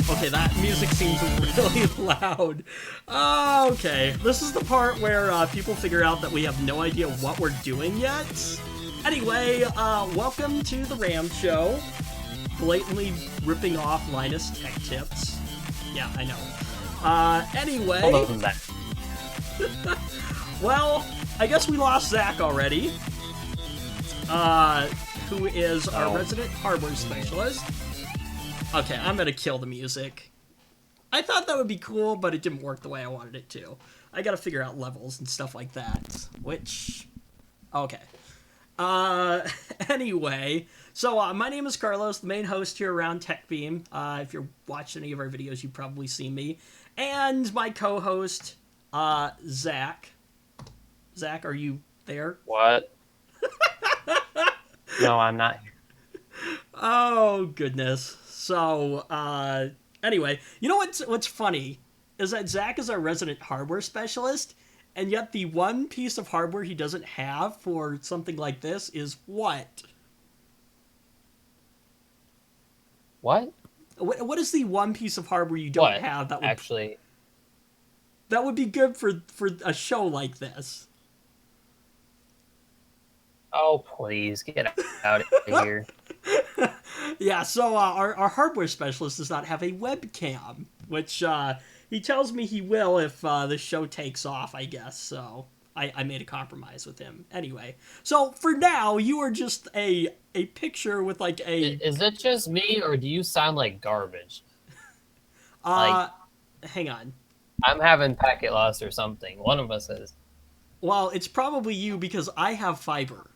Okay, that music seems really loud. Okay, this is the part where people figure out that we have no idea what we're doing yet. Anyway, welcome to the Ram Show. Blatantly ripping off Linus Tech Tips. Yeah, I know. Anyway. Hold on that. Well, I guess we lost Zach already. Who is our resident hardware specialist. Okay, I'm gonna kill the music. I thought that would be cool, but it didn't work the way I wanted it to. I gotta figure out levels and stuff like that. Which... Okay. Anyway, so my name is Carlos, the main host here around TechBeam. If you're watching any of our videos, you've probably seen me. And my co-host, Zach. Zach, are you there? What? No, I'm not here. Oh, goodness. So, anyway, you know what's funny is that Zach is our resident hardware specialist, and yet the one piece of hardware he doesn't have for something like this is what? What? What is the one piece of hardware you don't have that would actually that would be good for a show like this? Oh, please get out of here. Yeah, so our hardware specialist does not have a webcam, which he tells me he will if the show takes off, I guess. So I made a compromise with him. Anyway, so for now, you are just a picture with like a... Is it just me, or do you sound like garbage? Hang on. I'm having packet loss or something. One of us is. Well, it's probably you because I have fiber.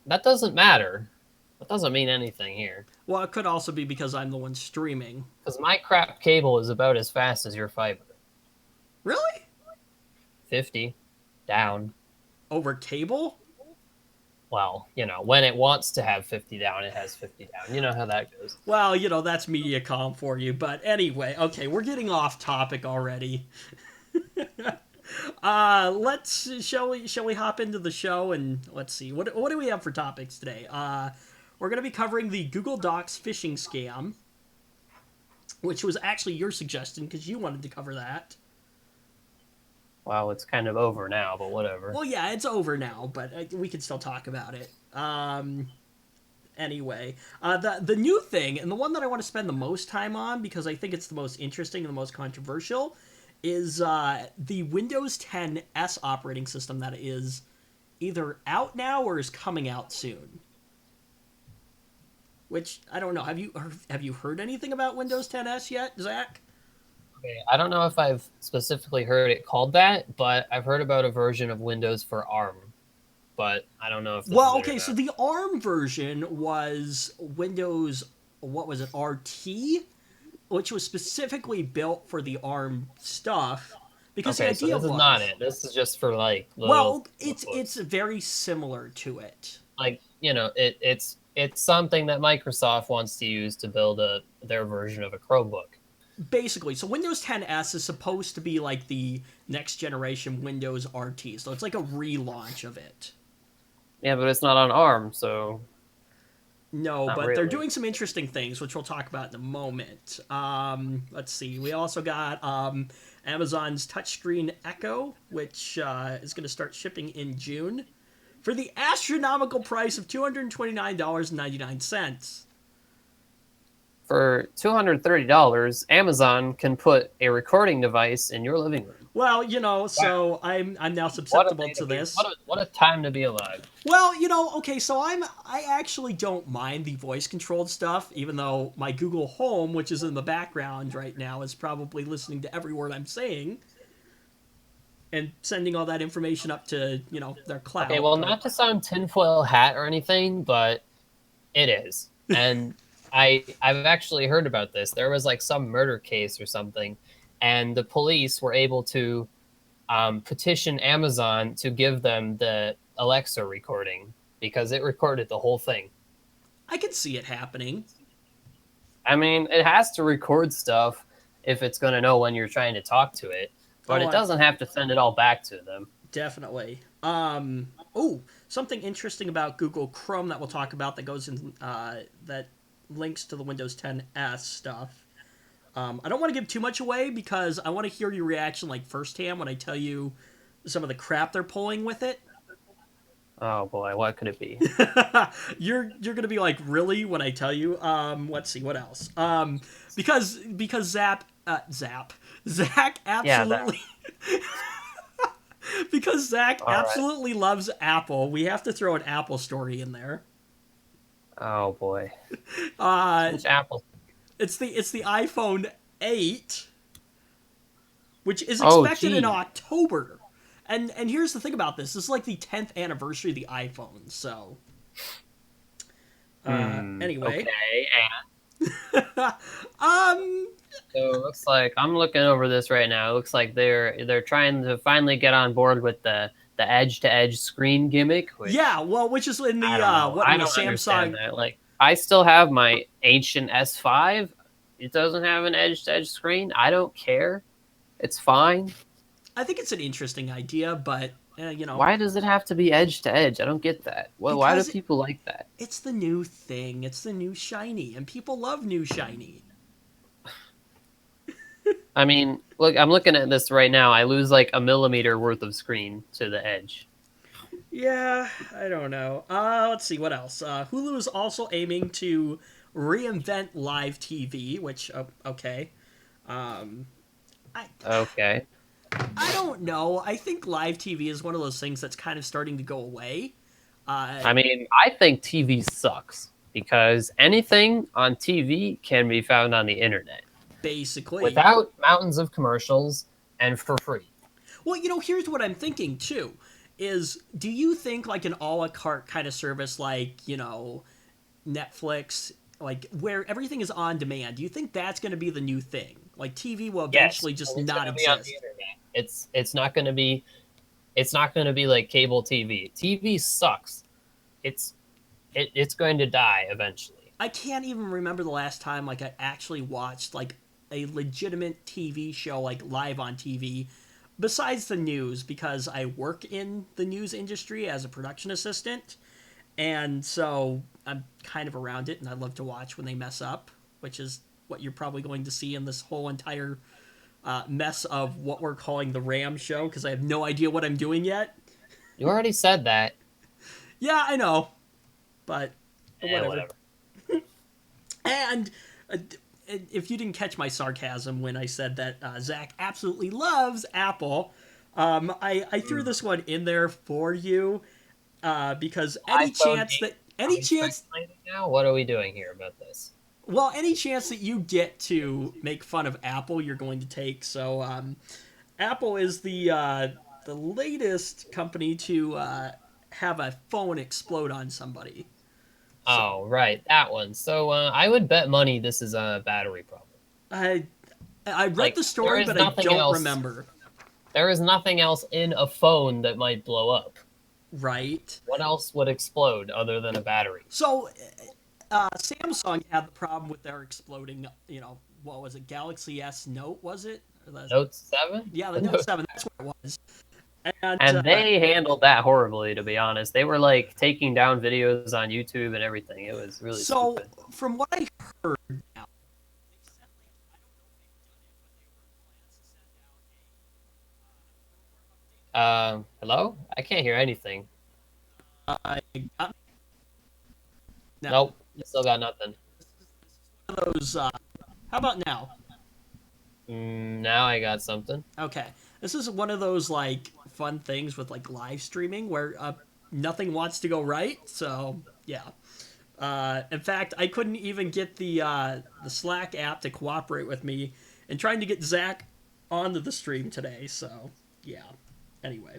That doesn't matter. That doesn't mean anything here. Well, it could also be because I'm the one streaming. Because my crap cable is about as fast as your fiber. Really? 50 down. Over cable? Well, you know, when it wants to have 50 down, it has 50 down. You know how that goes. Well, you know, that's Mediacom for you. But anyway, okay, we're getting off topic already. Shall we hop into the show and let's see. What do we have for topics today? We're going to be covering the Google Docs phishing scam, which was actually your suggestion because you wanted to cover that. Well, it's kind of over now, but whatever. Well, yeah, it's over now, but we can still talk about it. Anyway, the new thing, and the one that I want to spend the most time on because I think it's the most interesting and the most controversial, is the Windows 10 S operating system that is either out now or is coming out soon. Which, I don't know, have you heard anything about Windows 10 S yet, Zach? Okay, I don't know if I've specifically heard it called that, but I've heard about a version of Windows for ARM. But I don't know if... Well, okay, so the ARM version was Windows, what was it, RT? Which was specifically built for the ARM stuff. Because okay, the idea so this is not it. This is just for, like... Well, it's very similar to it. Like, you know, it's something that Microsoft wants to use to build their version of a Chromebook. Basically, so Windows 10 S is supposed to be like the next generation Windows RT, so it's like a relaunch of it. Yeah, but it's not on ARM, so... No, not but really. They're doing some interesting things, which we'll talk about in a moment. Let's see, we also got Amazon's touchscreen Echo, which is going to start shipping in June, for the astronomical price of $229.99. For $230, Amazon can put a recording device in your living room. Well, you know, so I'm now susceptible to this. What a time to be alive. Well, you know, okay, so I actually don't mind the voice-controlled stuff, even though my Google Home, which is in the background right now, is probably listening to every word I'm saying and sending all that information up to, you know, their cloud. Okay, well, not to sound tinfoil hat or anything, but it is. And I've actually heard about this. There was like some murder case or something, and the police were able to petition Amazon to give them the Alexa recording because it recorded the whole thing. I could see it happening. I mean, it has to record stuff if it's going to know when you're trying to talk to it, but it doesn't have to send it all back to them. Definitely. Something interesting about Google Chrome that we'll talk about that goes in that links to the Windows 10s stuff. I don't want to give too much away because I want to hear your reaction like firsthand when I tell you some of the crap they're pulling with it. Oh boy, what could it be? You're gonna be like, really, when I tell you. Let's see what else. Because Zach Yeah, that. absolutely because Zach All right. absolutely loves Apple. We have to throw an Apple story in there. Oh boy, Uh, which Apple? it's the iPhone 8, which is Oh expected in gee. October. And here's the thing about this: this is like the 10th anniversary of the iPhone. So, anyway, Okay. um, So it looks like I'm looking over this right now. It looks like they're trying to finally get on board with the edge to edge screen gimmick, which yeah, well, which is in I the don't know. what I in the don't understand Samsung. that. Like I still have my ancient S5. It doesn't have an edge to edge screen. I don't care. It's fine. I think it's an interesting idea, but Why does it have to be edge to edge? I don't get that. Well, why do because people like that? it's the new thing, it's the new shiny, and people love new shiny. I mean, look, I'm looking at this right now. I lose like a millimeter worth of screen to the edge. Yeah, I don't know. Let's see what else. Hulu is also aiming to reinvent live TV, which okay. Um, I Okay. I don't know. I think live TV is one of those things that's kind of starting to go away. Uh, I mean, I think TV sucks because anything on TV can be found on the internet Basically, without mountains of commercials and for free. well, here's what I'm thinking too. Is do you think like an a la carte kind of service like Netflix, like where everything is on demand? Do you think that's going to be the new thing? Like TV will Yes, eventually just and it's not going to be on the exist. internet. It's not going to be like cable TV. TV sucks. It's going to die eventually. I can't even remember the last time like I actually watched like a legitimate TV show like live on TV besides the news because I work in the news industry as a production assistant and so I'm kind of around it and I love to watch when they mess up, which is what you're probably going to see in this whole entire mess of what we're calling the Ram show because I have no idea what I'm doing yet. You already said that. Yeah, I know, but whatever. Whatever. And if you didn't catch my sarcasm when I said that Zach absolutely loves Apple, I threw this one in there for you because iPhone 8. Are any we chance speculating now? What are we doing here about this? well any chance that you get to make fun of Apple, you're going to take. So Apple is the latest company to have a phone explode on somebody. So Oh, right, that one. So I would bet money this is a battery problem. I I read Like the story, but I don't remember. there is nothing else in a phone that might blow up. Right. What else would explode other than a battery? So Samsung had the problem with their exploding. What was it? Galaxy S Note was it? Note 7? Yeah, the Note 7. That's what it was. And And they handled that horribly, to be honest. They were like taking down videos on YouTube and everything. It was really so, stupid. from what I heard now, Hello? I can't hear anything. I got now Nope, still got nothing. one of those. How about now? Now I got something. Okay, this is one of those like fun things with like live streaming where nothing wants to go right. So yeah. In fact, I couldn't even get the Slack app to cooperate with me in trying to get Zach onto the stream today. So yeah. Anyway,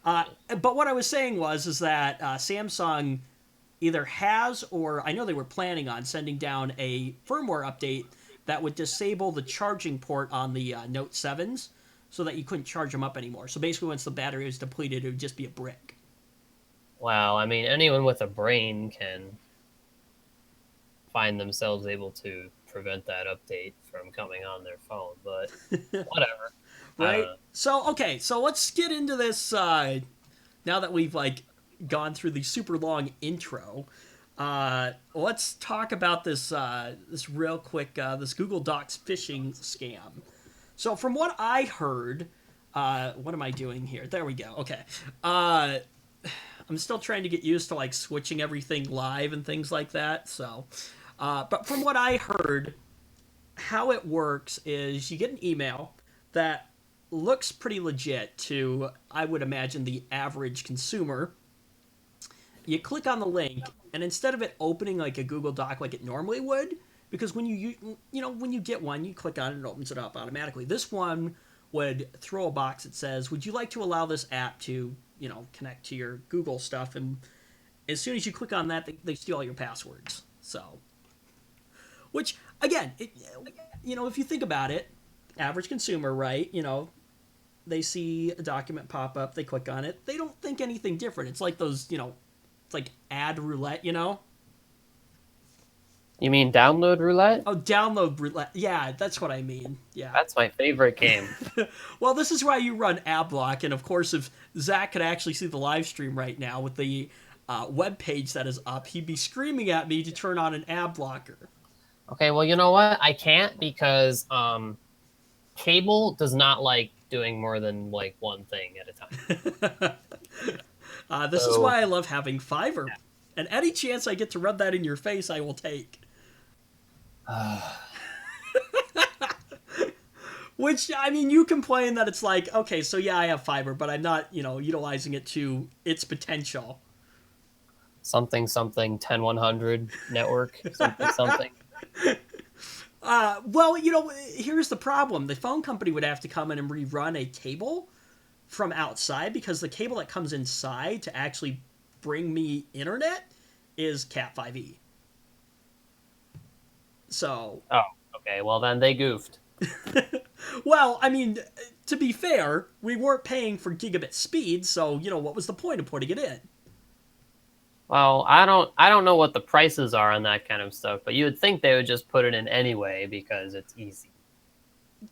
but what I was saying is that Samsung either has or I know they were planning on sending down a firmware update that would disable the charging port on the Note 7s so that you couldn't charge them up anymore. So basically, once the battery was depleted, it would just be a brick. Wow, I mean, anyone with a brain can find themselves able to prevent that update from coming on their phone, but whatever. I don't Right? know. So, okay, so let's get into this now that we've like gone through the super long intro. Let's talk about this real quick. This Google Docs phishing scam. So from what I heard, what am I doing here? There we go. Okay. I'm still trying to get used to like switching everything live and things like that. So, but from what I heard, how it works is you get an email that looks pretty legit to, I would imagine, the average consumer. You click on the link, and instead of it opening like a Google Doc like it normally would, because when when you get one, you click on it and it opens it up automatically. This one would throw a box that says, "Would you like to allow this app to connect to your Google stuff?" And as soon as you click on that, they steal all your passwords. So, which again, if you think about it, average consumer, right? They see a document pop up, they click on it, they don't think anything different. It's like those, it's like ad roulette. You mean download roulette? Oh, download roulette. Yeah, that's what I mean. Yeah. That's my favorite game. Well, this is why you run ad block, and of course, if Zach could actually see the live stream right now with the web page that is up, he'd be screaming at me to turn on an ad blocker. Okay, well, you know what? I can't because cable does not like doing more than like one thing at a time. This is why I love having Fiverr. Yeah. And any chance I get to rub that in your face, I will take. Which, I mean, you complain that it's like, okay, so yeah, I have Fiverr, but I'm not, utilizing it to its potential. Something 10100 network, something. Well, here's the problem. The phone company would have to come in and rerun a cable from outside, because the cable that comes inside to actually bring me internet is Cat 5e. So. Oh, okay. Well, then they goofed. Well, I mean, to be fair, we weren't paying for gigabit speed, so what was the point of putting it in? Well, I don't know what the prices are on that kind of stuff, but you would think they would just put it in anyway because it's easy.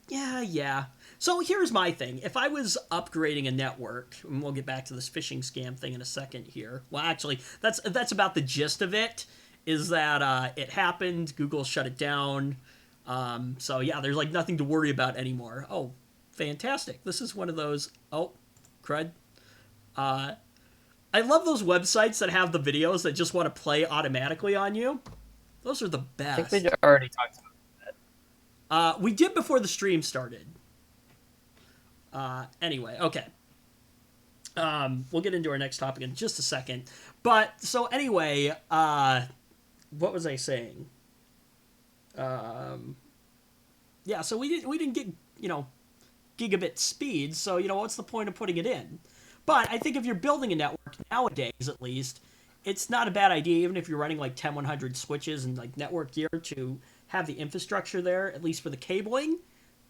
Yeah. So here's my thing. If I was upgrading a network, and we'll get back to this phishing scam thing in a second here. Well, actually, that's about the gist of it, is that it happened, Google shut it down. So yeah, there's like nothing to worry about anymore. Oh, fantastic. This is one of those, crud. I love those websites that have the videos that just want to play automatically on you. Those are the best. I think we already talked about that. We did before the stream started. Anyway, okay. We'll get into our next topic in just a second. But, so anyway, what was I saying? Yeah, so we didn't get, gigabit speed, so, what's the point of putting it in? But I think if you're building a network nowadays, at least, it's not a bad idea, even if you're running like 10100 switches and like network gear, to have the infrastructure there, at least for the cabling,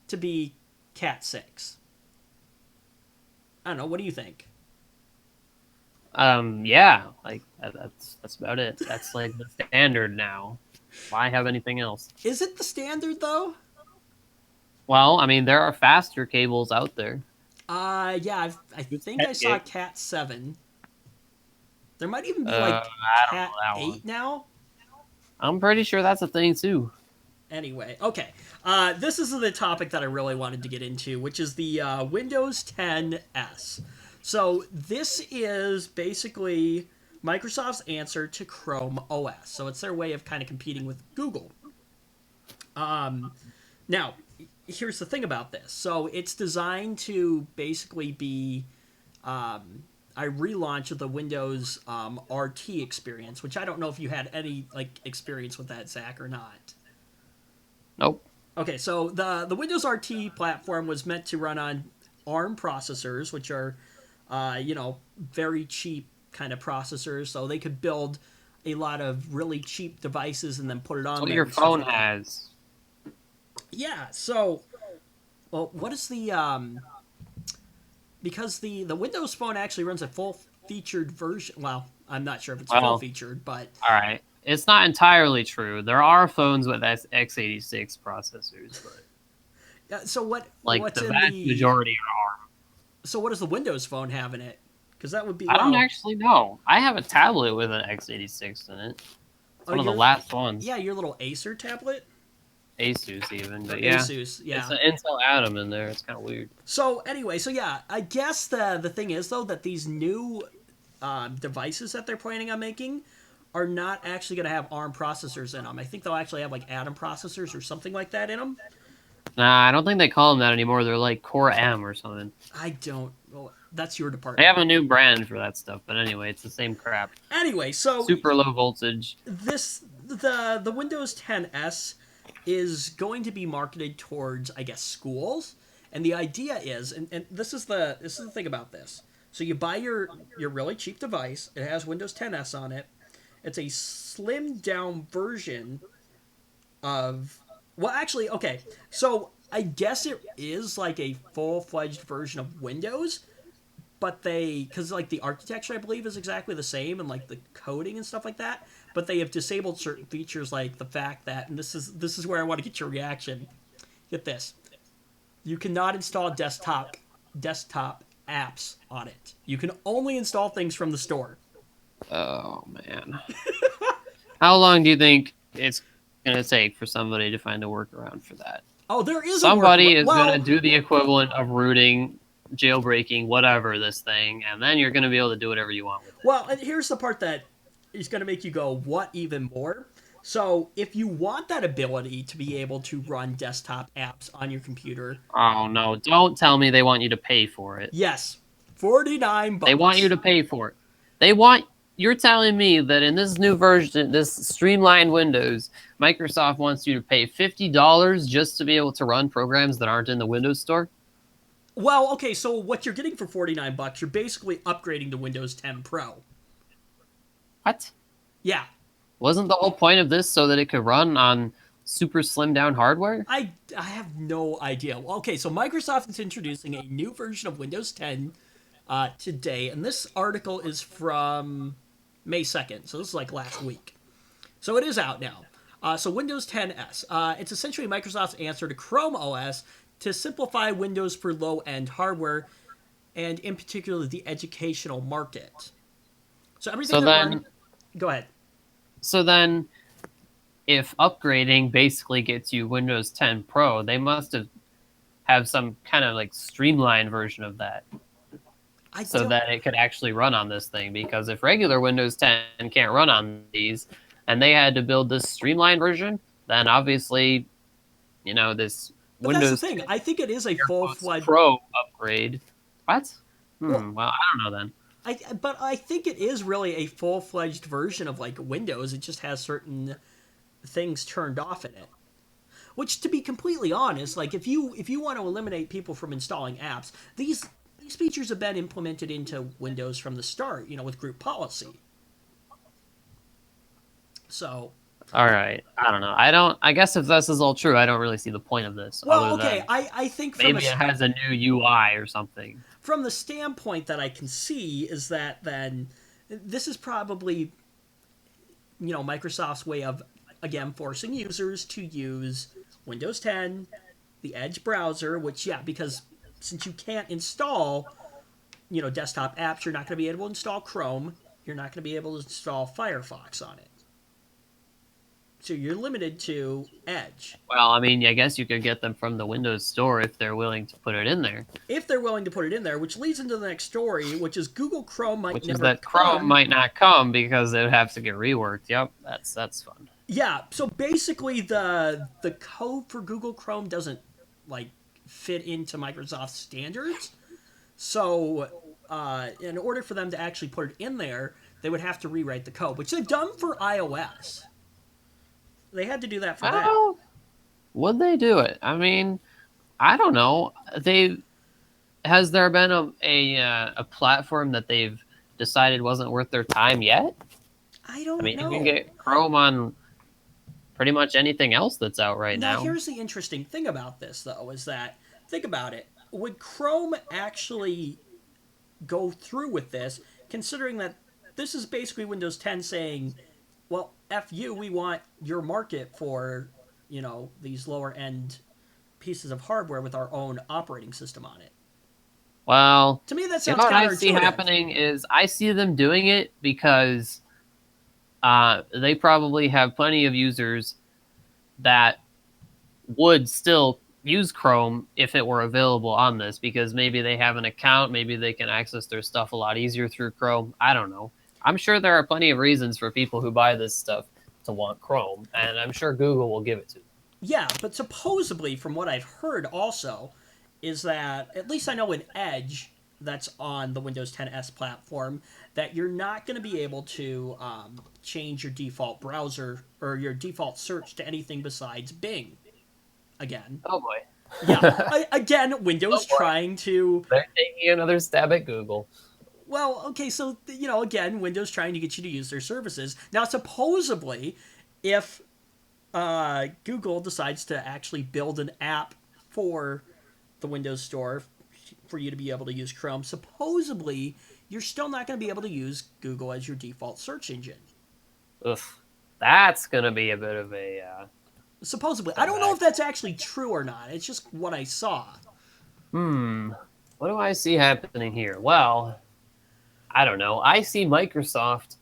to be Cat 6. I don't know. What do you think? Yeah, like that's about it. That's like the standard now. Why have anything else? Is it the standard though? Well, I mean, there are faster cables out there. Yeah, I think I saw Cat 7. There might even be like Cat 8 now. I'm pretty sure that's a thing too. Anyway, okay. This is the topic that I really wanted to get into, which is the Windows 10s. So this is basically Microsoft's answer to Chrome OS. So it's their way of kind of competing with Google. Now, here's the thing about this. So it's designed to basically be a relaunch of the Windows RT experience, which I don't know if you had any experience with that, Zach, or not. Nope. Okay, so the Windows RT platform was meant to run on ARM processors, which are, very cheap kind of processors, so they could build a lot of really cheap devices and then put it on. What your phone has. Yeah, so, well, what is the, because the Windows Phone actually runs a full-featured version, well, I'm not sure if it's full-featured, but... All right. It's not entirely true. There are phones with x86 processors, but... so what's the vast majority are ARM. So what does the Windows Phone have in it? Because that would be... I don't actually know. I have a tablet with an x86 in it. Oh, One of the your last ones. yeah, your little Acer tablet Asus even, or but yeah. Asus, It's yeah. an Intel Atom in there. It's kind of weird. So anyway, so yeah, I guess the thing is though that these new devices that they're planning on making are not actually going to have ARM processors in them. I think they'll actually have like Atom processors or something like that in them. Nah, I don't think they call them that anymore. They're like Core M or something. I don't. Well, that's your They department. have a new brand for that stuff, but anyway, it's the same crap. Anyway, so Super low voltage. the Windows 10s is going to be marketed towards, I guess, schools, and the idea is, and this is the thing about this. So you buy your really cheap device. It has Windows 10s on it. It's a slimmed down version of, well, actually, okay. So I guess it is like a full fledged version of Windows, but because like the architecture I believe is exactly the same and like the coding and stuff like that, but they have disabled certain features like the fact that, and this is where I want to get your reaction. Get this: you cannot install desktop apps on it. You can only install things from the store. Oh man. How long do you think it's gonna take for somebody to find a workaround for that? Oh, there is a Somebody workaround. is gonna Well, do the equivalent of rooting, jailbreaking, whatever this thing, and then you're gonna be able to do whatever you want with it. well, and here's the part that is going to make you go, "What even more?" So, if you want that ability to be able to run desktop apps on your computer, Oh no! Don't tell me they want you to pay for it. yes, 49 They want you bucks. to pay for it. They want. You're telling me that in this new version, this streamlined Windows, Microsoft wants you to pay $50 just to be able to run programs that aren't in the Windows Store? Well, okay, so what you're getting for 49 bucks, you're basically upgrading to Windows 10 Pro. What? Yeah. Wasn't the whole point of this so that it could run on super slimmed down hardware? I have no idea. Well, okay, so Microsoft is introducing a new version of Windows 10 today, and this article is from May 2nd, so this is like last week. So it is out now. So Windows 10s. It's essentially Microsoft's answer to Chrome OS to simplify Windows for low-end hardware, and in particular the educational market. So everything So that then, go ahead. so then, if upgrading basically gets you Windows 10 Pro, they must have some kind of like streamlined version of that, so that it could actually run on this thing. Because if regular Windows 10 can't run on these, and they had to build this streamlined version, then obviously, this But that's the Windows thing. 10 I think it is a full-fledged. Pro upgrade. What? Well, Well, I don't know then. but I think it is really a full-fledged version of like Windows. It just has certain things turned off in it. Which, to be completely honest, like if you want to eliminate people from installing apps, these features have been implemented into Windows from the start. With group policy. So, All right. I don't know. I guess if this is all true, I don't really see the point of this. well, Other okay. than I think maybe it has a new UI or something. from the standpoint that I can see is that then this is probably Microsoft's way of again forcing users to use Windows 10, the Edge browser, which because since you can't install desktop apps, you're not going to be able to install Chrome, you're not going to be able to install Firefox on it. So you're limited to Edge. Well, I mean, I guess you could get them from the Windows Store if they're willing to put it in there. If they're willing to put it in there, which leads into the next story, which is Google Chrome might Which never is that come. Chrome might not come because it would have to get reworked. Yep, that's fun. Yeah, so basically the code for Google Chrome doesn't like fit into Microsoft's standards. So in order for them to actually put it in there, they would have to rewrite the code, which they've done for iOS. They had to do that for that. How would they do it? I mean, I don't know. Has there been a platform that they've decided wasn't worth their time yet? I don't I mean, know. you can get Chrome on pretty much anything else that's out right now. Now, here's the interesting thing about this, though, is that, think about it. Would Chrome actually go through with this, considering that this is basically Windows 10 saying, well, F you, we want your market for, these lower end pieces of hardware with our own operating system on it. Well, To me, that sounds what I counterintuitive. see happening is I see them doing it because they probably have plenty of users that would still use Chrome if it were available on this, because maybe they have an account, maybe they can access their stuff a lot easier through Chrome. I don't know. I'm sure there are plenty of reasons for people who buy this stuff to want Chrome, and I'm sure Google will give it to them. Yeah, but supposedly, from what I've heard also, is that, at least I know in Edge, that's on the Windows 10s platform, that you're not going to be able to change your default browser or your default search to anything besides Bing again. Oh boy. Yeah, again, Windows trying to... They're taking another stab at Google. Well, okay, so, again, Windows trying to get you to use their services. Now, supposedly, if Google decides to actually build an app for the Windows Store for you to be able to use Chrome, supposedly you're still not going to be able to use Google as your default search engine. Ugh, that's going to be a bit of a... supposedly. I don't know if that's actually true or not. It's just what I saw. What do I see happening here? Well, I don't know. I see Microsoft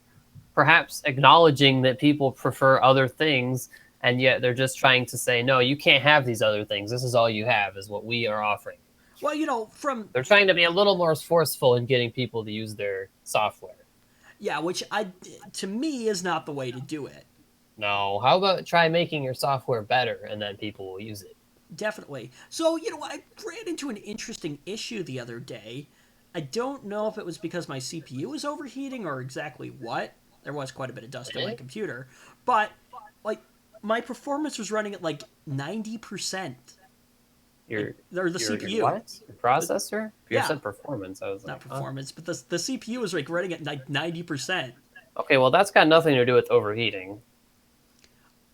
perhaps acknowledging that people prefer other things, and yet they're just trying to say, no, you can't have these other things. This is all you have, is what we are offering. Well, they're trying to be a little more forceful in getting people to use their software. Yeah, which to me is not the way to do it. No, how about try making your software better, and then people will use it? Definitely. So, I ran into an interesting issue the other day. I don't know if it was because my CPU was overheating or exactly what. There was quite a bit of dust on my computer. But, my performance was running at, 90%. The CPU. What? Your processor? You Yeah. said performance. I was Not like, performance, but the CPU was, running at, 90%. Okay, well, that's got nothing to do with overheating.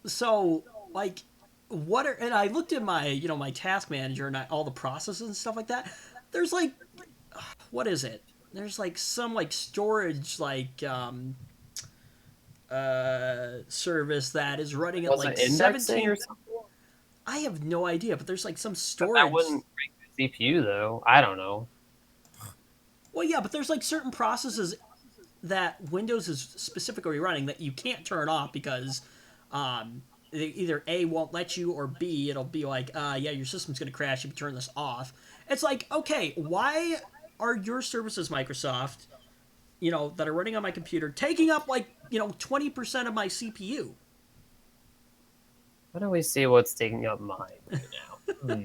So, and I looked at my, my task manager and all the processes and stuff like that. There's what is it? There's some storage service that is running at Was it 17 or something? I have no idea, but there's some storage. That wouldn't break the CPU though. I don't know. Well, yeah, but there's certain processes that Windows is specifically running that you can't turn off because they either A, won't let you, or B, it'll be yeah, your system's going to crash if you turn this off. It's okay, why are your services, Microsoft, that are running on my computer, taking up 20% of my CPU? Why don't we see what's taking up mine right now?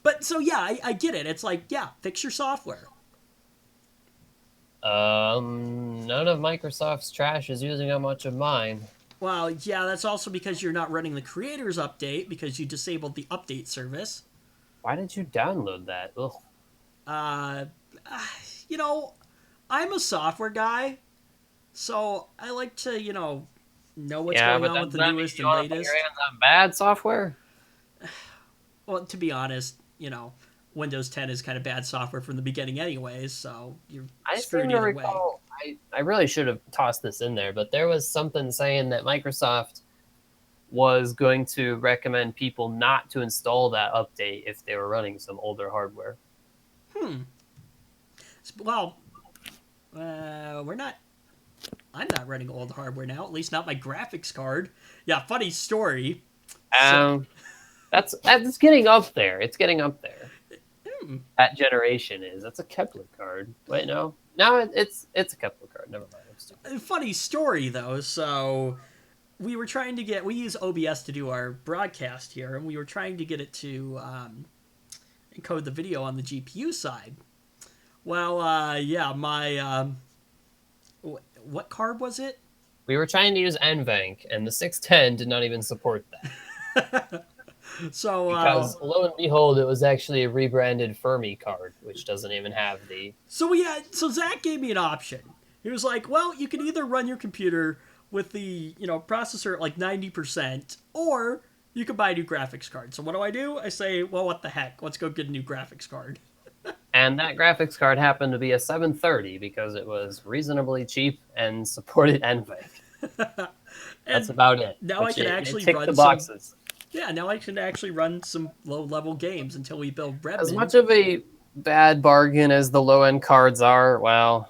But, so yeah, I get it. It's yeah, fix your software. None of Microsoft's trash is using up much of mine. Well, yeah, that's also because you're not running the Creators Update because you disabled the update service. Why did you download that? Ugh. I'm a software guy, so I like to, know what's going on with the newest and latest. Your hands on bad software? Well, to be honest, Windows 10 is kind of bad software from the beginning anyways, so you're screwed either way. I really should have tossed this in there, but there was something saying that Microsoft was going to recommend people not to install that update if they were running some older hardware. Well, I'm not running old hardware now, at least not my graphics card. Yeah, funny story. That's getting up there. It's getting up there. That generation is. That's a Kepler card. Wait, no. No, it's a Kepler card. Never mind. Funny story, though. So we were trying to we use OBS to do our broadcast here, and we were trying to get it to encode the video on the GPU side. Well, yeah, my... what card was it? We were trying to use NVENC, and the 610 did not even support that. So because lo and behold, it was actually a rebranded Fermi card, which doesn't even have the... So Zach gave me an option. He was like, well, you can either run your computer with the, processor at 90%, or you could buy a new graphics card. So what do? I say, well, what the heck? Let's go get a new graphics card. And that graphics card happened to be a 730 because it was reasonably cheap and supported NVENC. That's about it. Now I can actually run the boxes. Now I can actually run some low-level games until we build Redmond. As much of a bad bargain as the low-end cards are, well,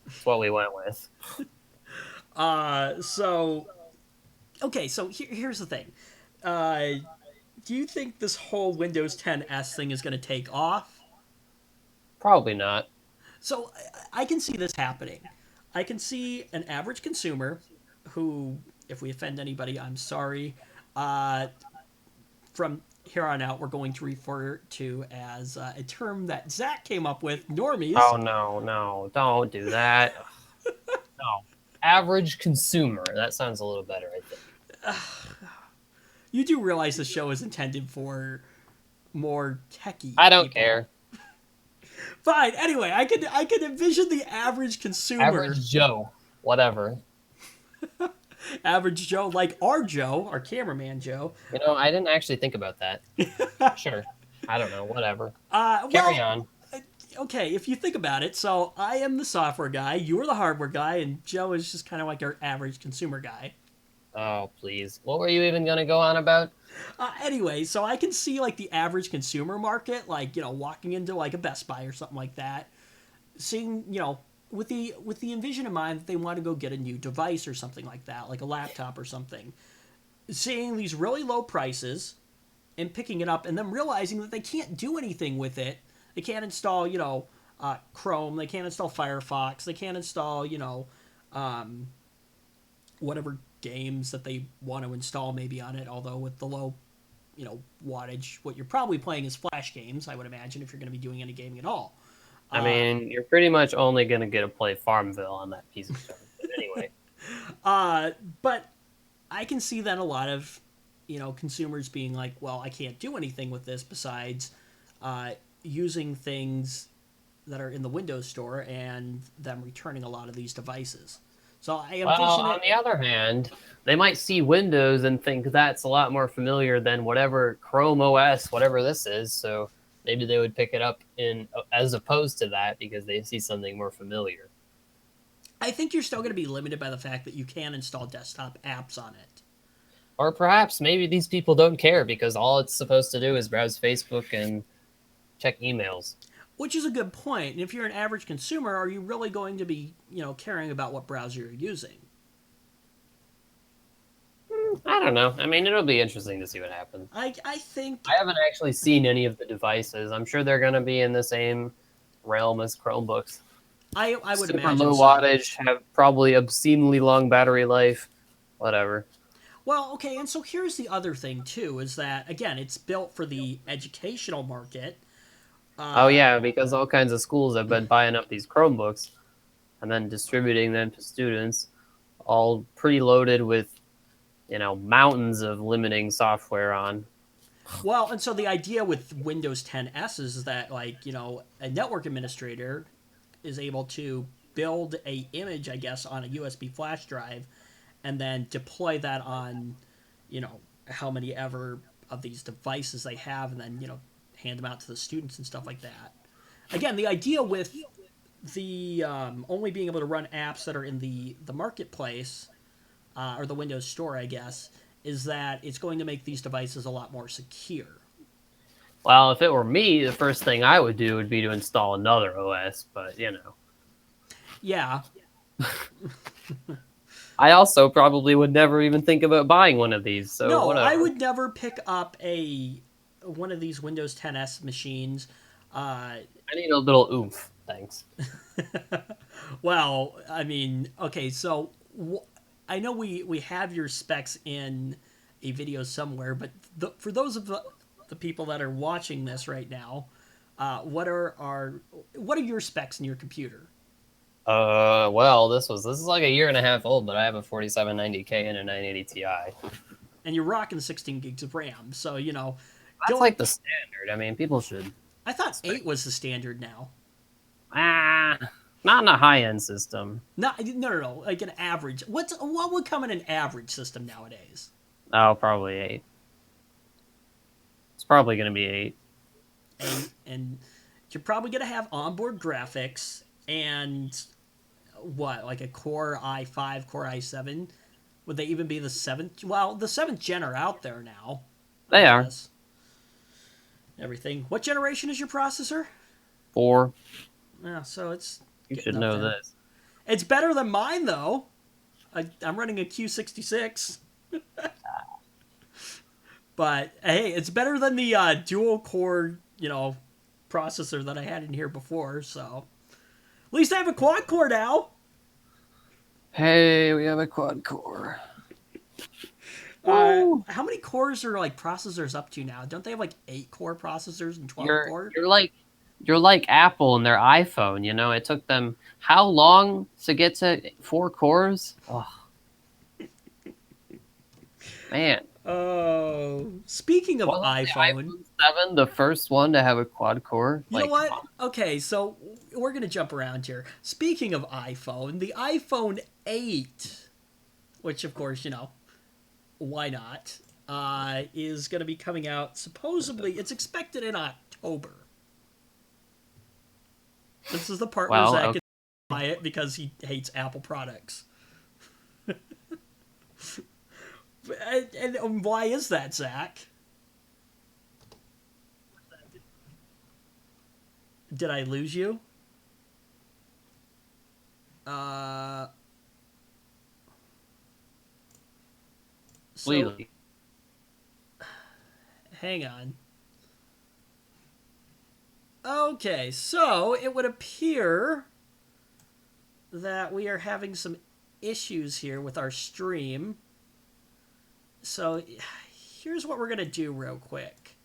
that's what we went with. So okay, so here's the thing. Uh, do you think this whole Windows 10s thing is going to take off? Probably not. So I can see this happening. I can see an average consumer who, if we offend anybody, I'm sorry. Uh, from here on out, we're going to refer to as a term that Zach came up with, normies. Oh no, no, don't do that. No. Average consumer. That sounds a little better, I think. You do realize the show is intended for more techie I don't people. care. Fine. Anyway, I could envision the average consumer, Average Joe. Whatever. average Joe, like our Joe, our cameraman Joe. You know, I didn't actually think about that. Sure. I don't know. Whatever. Carry Well, on. okay, if you think about it, so I am the software guy, you are the hardware guy, and Joe is just kind of like our average consumer guy. Oh, please. What were you even going to go on about? Anyway, so I can see like the average consumer market, like walking into like a Best Buy or something like that, seeing with the envision in mind that they want to go get a new device or something like that, like a laptop or something, seeing these really low prices and picking it up, and then realizing that they can't do anything with it. They can't install Chrome, they can't install Firefox, they can't install whatever games that they want to install maybe on it. Although with the low wattage, what you're probably playing is Flash games, I would imagine, if you're going to be doing any gaming at all. I mean, you're pretty much only going to get to play Farmville on that piece of stuff. But anyway. But I can see then a lot of consumers being like, well, I can't do anything with this besides using things that are in the Windows Store and them returning a lot of these devices. So I envision Well, on the other hand, they might see Windows and think that's a lot more familiar than whatever Chrome OS, whatever this is. So maybe they would pick it up in as opposed to that because they see something more familiar. I think you're still going to be limited by the fact that you can install desktop apps on it. Or perhaps maybe these people don't care because all it's supposed to do is browse Facebook and check emails. Which is a good point. And if you're an average consumer, are you really going to be, caring about what browser you're using? I don't know. I mean, it'll be interesting to see what happens. I think I haven't actually seen any of the devices. I'm sure they're going to be in the same realm as Chromebooks. I would Super imagine low so. wattage, have probably obscenely long battery life, whatever. Well, okay, and so here's the other thing too: is that again, it's built for the educational market. Oh yeah, because all kinds of schools have been buying up these Chromebooks and then distributing them to students, all preloaded with, mountains of limiting software on. Well, and so the idea with Windows 10s is that a network administrator is able to build a image, I guess, on a USB flash drive, and then deploy that on, how many ever of these devices they have, and then hand them out to the students and stuff like that. Again, the idea with the only being able to run apps that are in the marketplace or the Windows Store, I guess, is that it's going to make these devices a lot more secure. Well, if it were me, the first thing I would do would be to install another OS, but Yeah. I also probably would never even think about buying one of these, so No, whatever. I would never pick up one of these Windows 10s machines. I need a little oomph, thanks. Well, I mean, okay, so I know we have your specs in a video somewhere, but for those of the people that are watching this right now, what are your specs in your computer? Well, this is like a year and a half old, but I have a 4790K and a 980 Ti. And you're rocking 16 gigs of RAM, so That's like the standard. I mean, people should. I thought 8 was the standard now. Not in a high-end system. No, like an average. What would come in an average system nowadays? Oh, probably 8. It's probably going to be 8. And you're probably going to have onboard graphics and what, like a Core i5, Core i7? Would they even be the 7th? Well, the 7th gen are out there now. They are. Everything. What generation is your processor? 4. Yeah, so it's... You should know this. It's better than mine, though. I'm running a Q66. But hey, it's better than the dual core, processor that I had in here before. So at least I have a quad core now. Hey, we have a quad core. Woo! How many cores are like processors up to now? Don't they have like 8 core processors and 12 You're core? you're like you're like Apple and their iPhone. You know, it took them how long to get to 4 cores? Oh man, Oh, speaking of wasn't the iPhone, iPhone 7 the first one to have a quad core? you know Like, come what? on. Okay, so we're gonna jump around here. Speaking of iPhone, the iPhone 8, which of course, why not, is gonna be coming out. Supposedly, it's expected in October. This is the part where Well, Zach okay. can buy it because he hates Apple products. And why is that, Zach? Did I lose you? Uh, so Completely. hang on. Okay, so it would appear that we are having some issues here with our stream. So here's what we're gonna do real quick.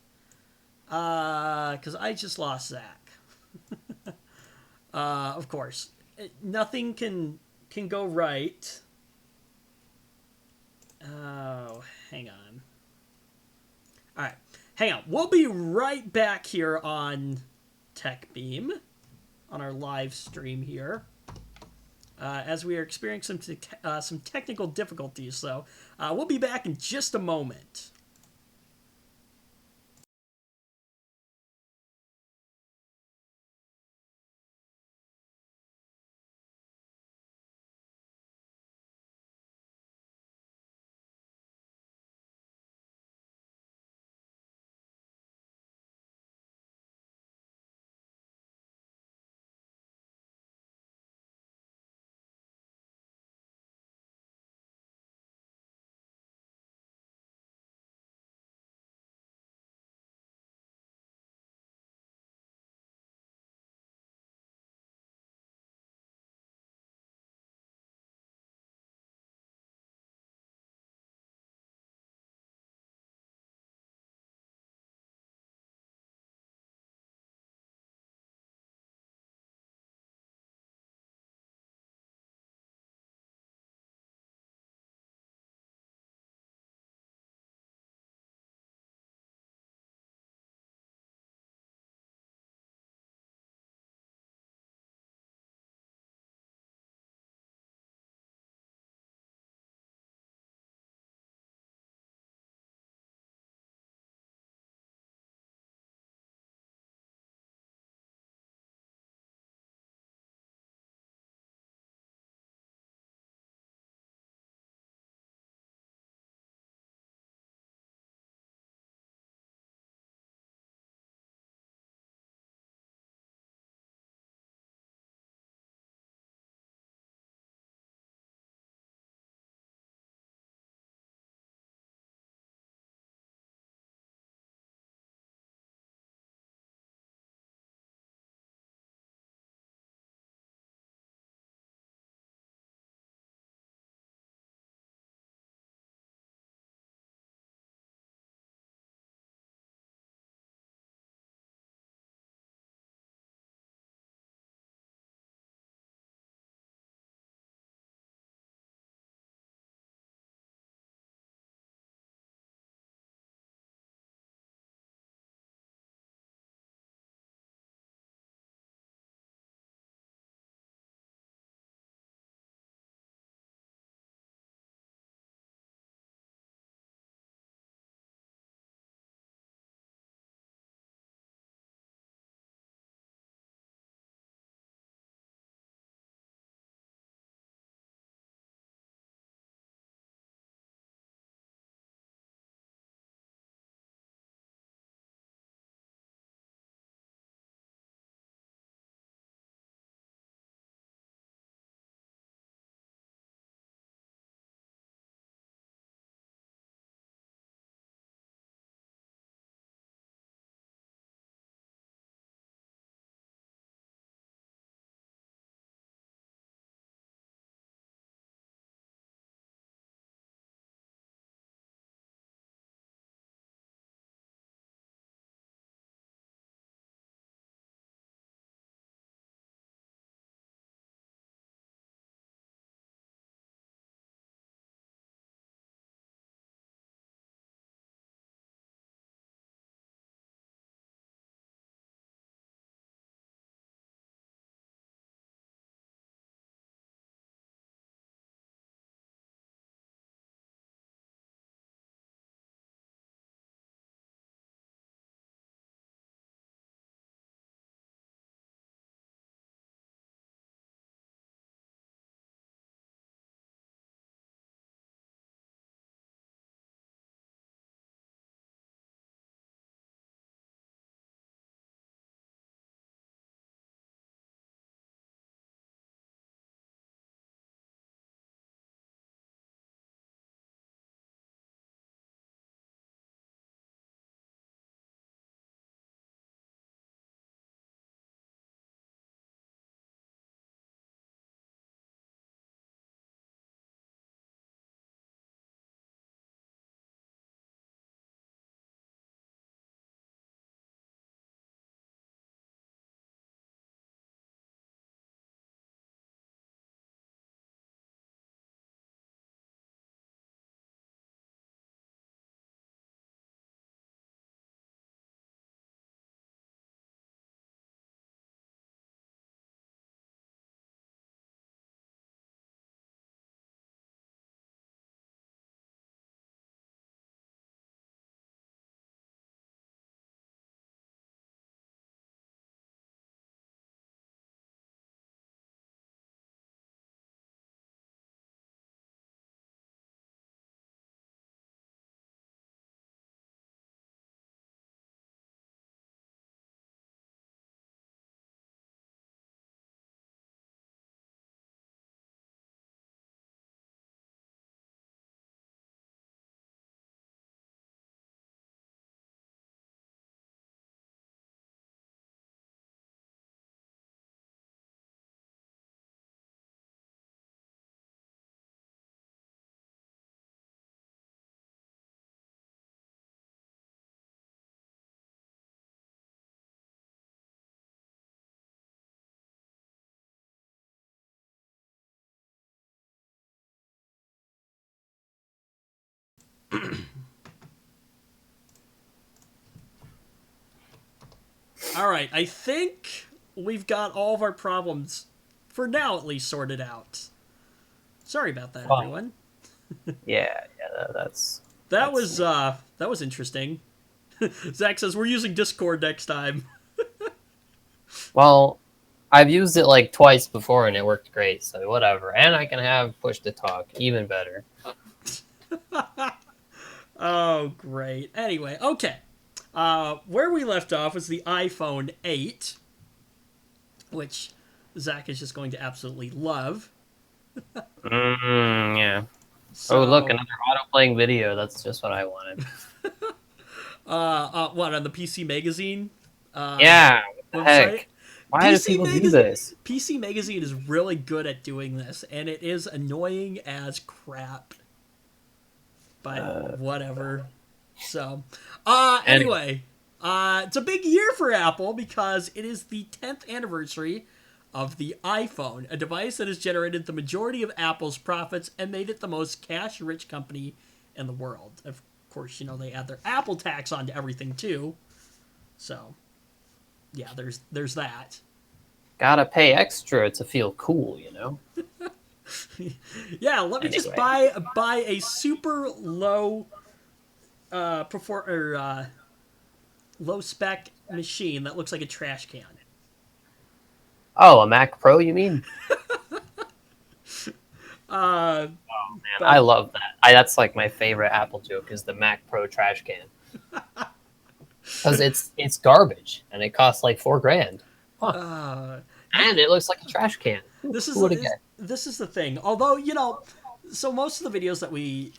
Because I just lost Zach. Of course, nothing can go right. Oh, hang on. All right, hang on. We'll be right back here on TechBeam on our live stream here. As we are experiencing some technical difficulties, so we'll be back in just a moment. All right, I think we've got all of our problems, for now at least, sorted out. Sorry about that, Well, everyone. yeah, That that's that was interesting. Zach says we're using Discord next time. well. I've used it like twice before and it worked great, so whatever. And I can have push to talk, even better. Oh, great. Anyway, okay. Where we left off was the iPhone 8, which Zach is just going to absolutely love. Yeah. Oh, look, So, another auto-playing video. That's just what I wanted. what, on the PC Magazine Yeah, what the website? heck? Why do PC people do Magazine. this? PC Magazine is really good at doing this, and it is annoying as crap. But whatever. So, Anyway, anyway, it's a big year for Apple because it is the 10th anniversary of the iPhone, a device that has generated the majority of Apple's profits and made it the most cash-rich company in the world. Of course, you know, they add their Apple tax onto everything too. So, yeah, there's that. gotta pay extra to feel cool, you know? Yeah, let me just Anyway. buy a super low low spec machine that looks like a trash can. Oh, a Mac Pro, you mean? Uh, Man, I but love that. That's like my favorite Apple joke is the Mac Pro trash can. Because it's garbage and it costs like $4,000. Huh. uh, And it looks like a trash can. this Who would have guessed? this is the thing. Although you know, so most of the videos that we,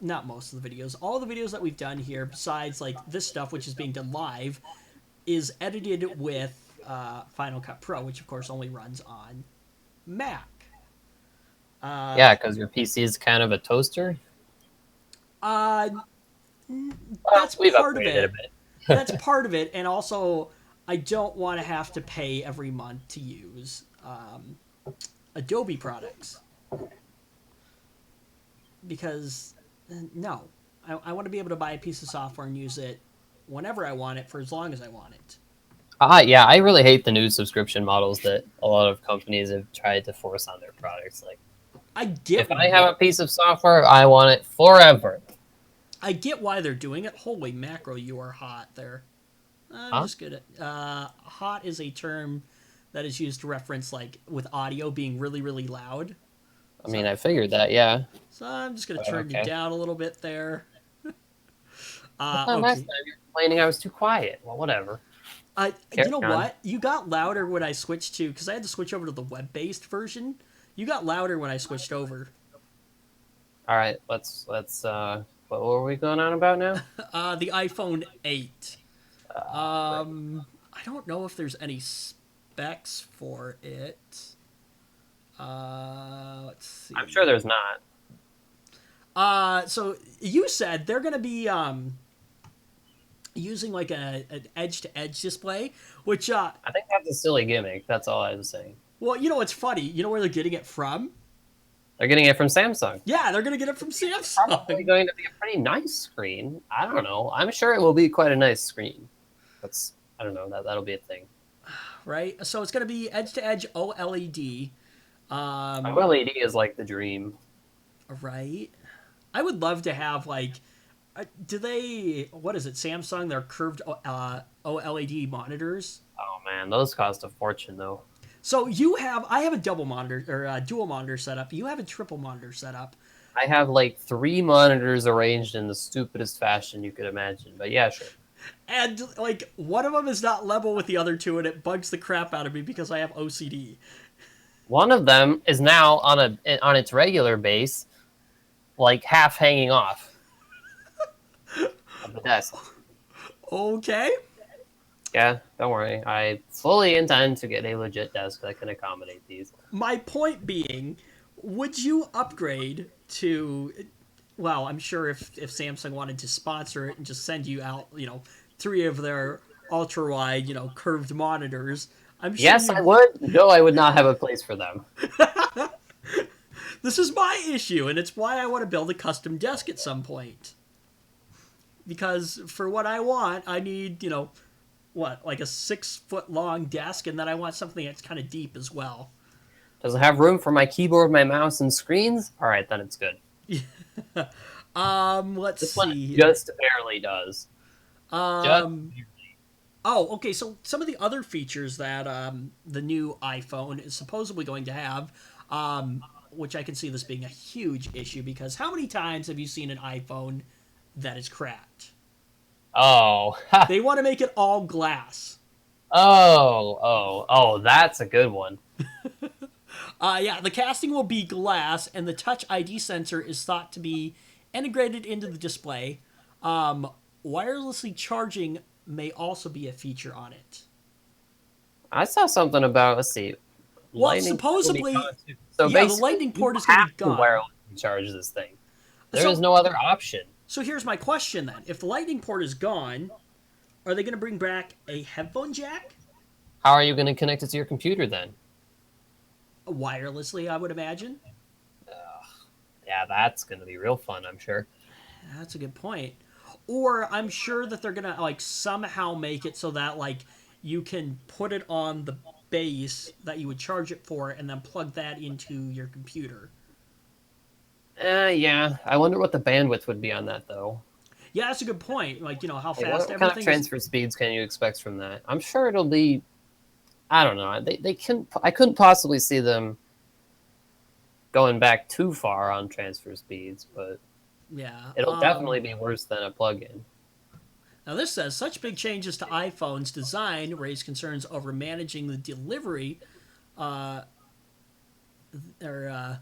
not most of the videos, all the videos that we've done here, besides like this stuff which is being done live, is edited with Final Cut Pro, which of course only runs on Mac. Yeah, because your PC is kind of a toaster. Uh, Well, that's we've part of upgraded a it. bit. That's part of it, and also I don't want to have to pay every month to use Adobe products because no, I want to be able to buy a piece of software and use it whenever I want it for as long as I want it. Yeah, I really hate the new subscription models that a lot of companies have tried to force on their products. Like, I get if I have a piece of software, I want it forever. I get why they're doing it. Holy macro, you are hot there. I'm Huh? just gonna. Hot is a term that is used to reference like with audio being really really loud. I mean, I figured that, yeah. So I'm just gonna But turn you okay. down a little bit there. I thought last Okay. time you were complaining I was too quiet. Well, whatever. You Carry know on. what? You got louder when I switched to because I had to switch over to the web-based version. You got louder when I switched over. All right, let's. What were we going on about now? The iPhone 8. Right. I don't know if there's any specs for it. Let's see. I'm sure there's not. So you said they're gonna be using like an edge-to-edge display, which I think that's a silly gimmick. That's all I was saying. well, you know what's funny? You know where they're getting it from? They're getting it from Samsung. Yeah, they're gonna get it from Probably Samsung. going to be a pretty nice screen. I don't know. I'm sure it will be quite a nice screen. I don't know. That'll be a thing. Right? So it's going to be edge to edge OLED. OLED is like the dream. Right? I would love to have like, do they? What is it? Samsung? Their curved OLED monitors. Oh man, those cost a fortune though. So I have a double monitor or a dual monitor setup. You have a triple monitor setup. I have like 3 monitors arranged in the stupidest fashion you could imagine. But yeah, sure. And like one of them is not level with the other two, and it bugs the crap out of me because I have OCD. One of them is now on its regular base, like half hanging off of the desk. Okay. Yeah, don't worry. I fully intend to get a legit desk that can accommodate these. My point being, would you upgrade to? Well, I'm sure if Samsung wanted to sponsor it and just send you out, you know, 3 of their ultra wide, you know, curved monitors, I'm sure. Yes, I would. No, I would not have a place for them. This is my issue, and it's why I want to build a custom desk at some point. because for what I want, I need, what, like a 6 foot long desk, and then I want something that's kind of deep as well. Does it have room for my keyboard, my mouse, and screens? All right, then it's good. Let's This one see here. just barely does. Just Um, oh, okay. So some of the other features that the new iPhone is supposedly going to have, which I can see this being a huge issue because how many times have you seen an iPhone that is cracked? oh, They want to make it all glass. that's a good one. Yeah, the casting will be glass, and the Touch ID sensor is thought to be integrated into the display. Um, Wirelessly charging may also be a feature on it. I saw something about, let's see, Well, lightning port will be supposedly, gone too. So yeah, the basically, lightning you port is going to be have to gone. wirelessly charge this thing. There is So, no other option. so here's my question then: if the lightning port is gone, are they going to bring back a headphone jack? How are you going to connect it to your computer then? Wirelessly, I would imagine. Yeah, that's going to be real fun, I'm sure. That's a good point. Or I'm sure that they're gonna like somehow make it so that like you can put it on the base that you would charge it for, and then plug that into your computer. Yeah. I wonder what the bandwidth would be on that, though. Yeah, that's a good point. Like how Like, fast what kind of everything is. transfer speeds can you expect from that? I'm sure it'll be. I don't know. They can. I couldn't possibly see them going back too far on transfer speeds, but Yeah. it'll definitely be worse than a plug-in. Now this says such big changes to iPhone's design raise concerns over managing the delivery. Uh, or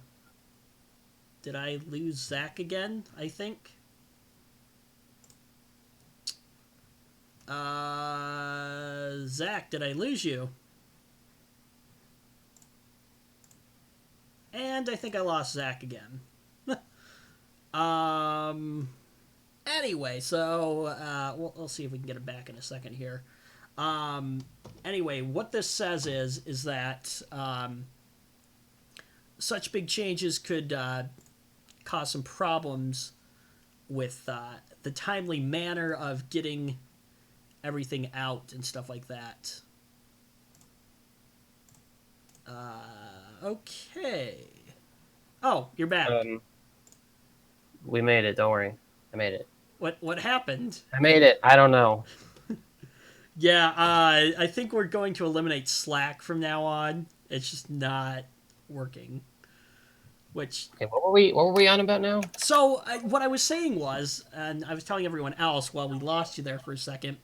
did I lose Zach again? I think. Zach, did I lose you? And I think I lost Zach again. um. Anyway, so we'll see if we can get it back in a second here. Anyway, what this says is that such big changes could cause some problems with the timely manner of getting everything out and stuff like that. Okay. Oh, you're back. We made it. Don't worry. I made it. What happened? I made it. I don't know. Yeah, I think we're going to eliminate Slack from now on. It's just not working. Which Okay, what were we on about now? so what I was saying was, and I was telling everyone else while we lost you there for a second.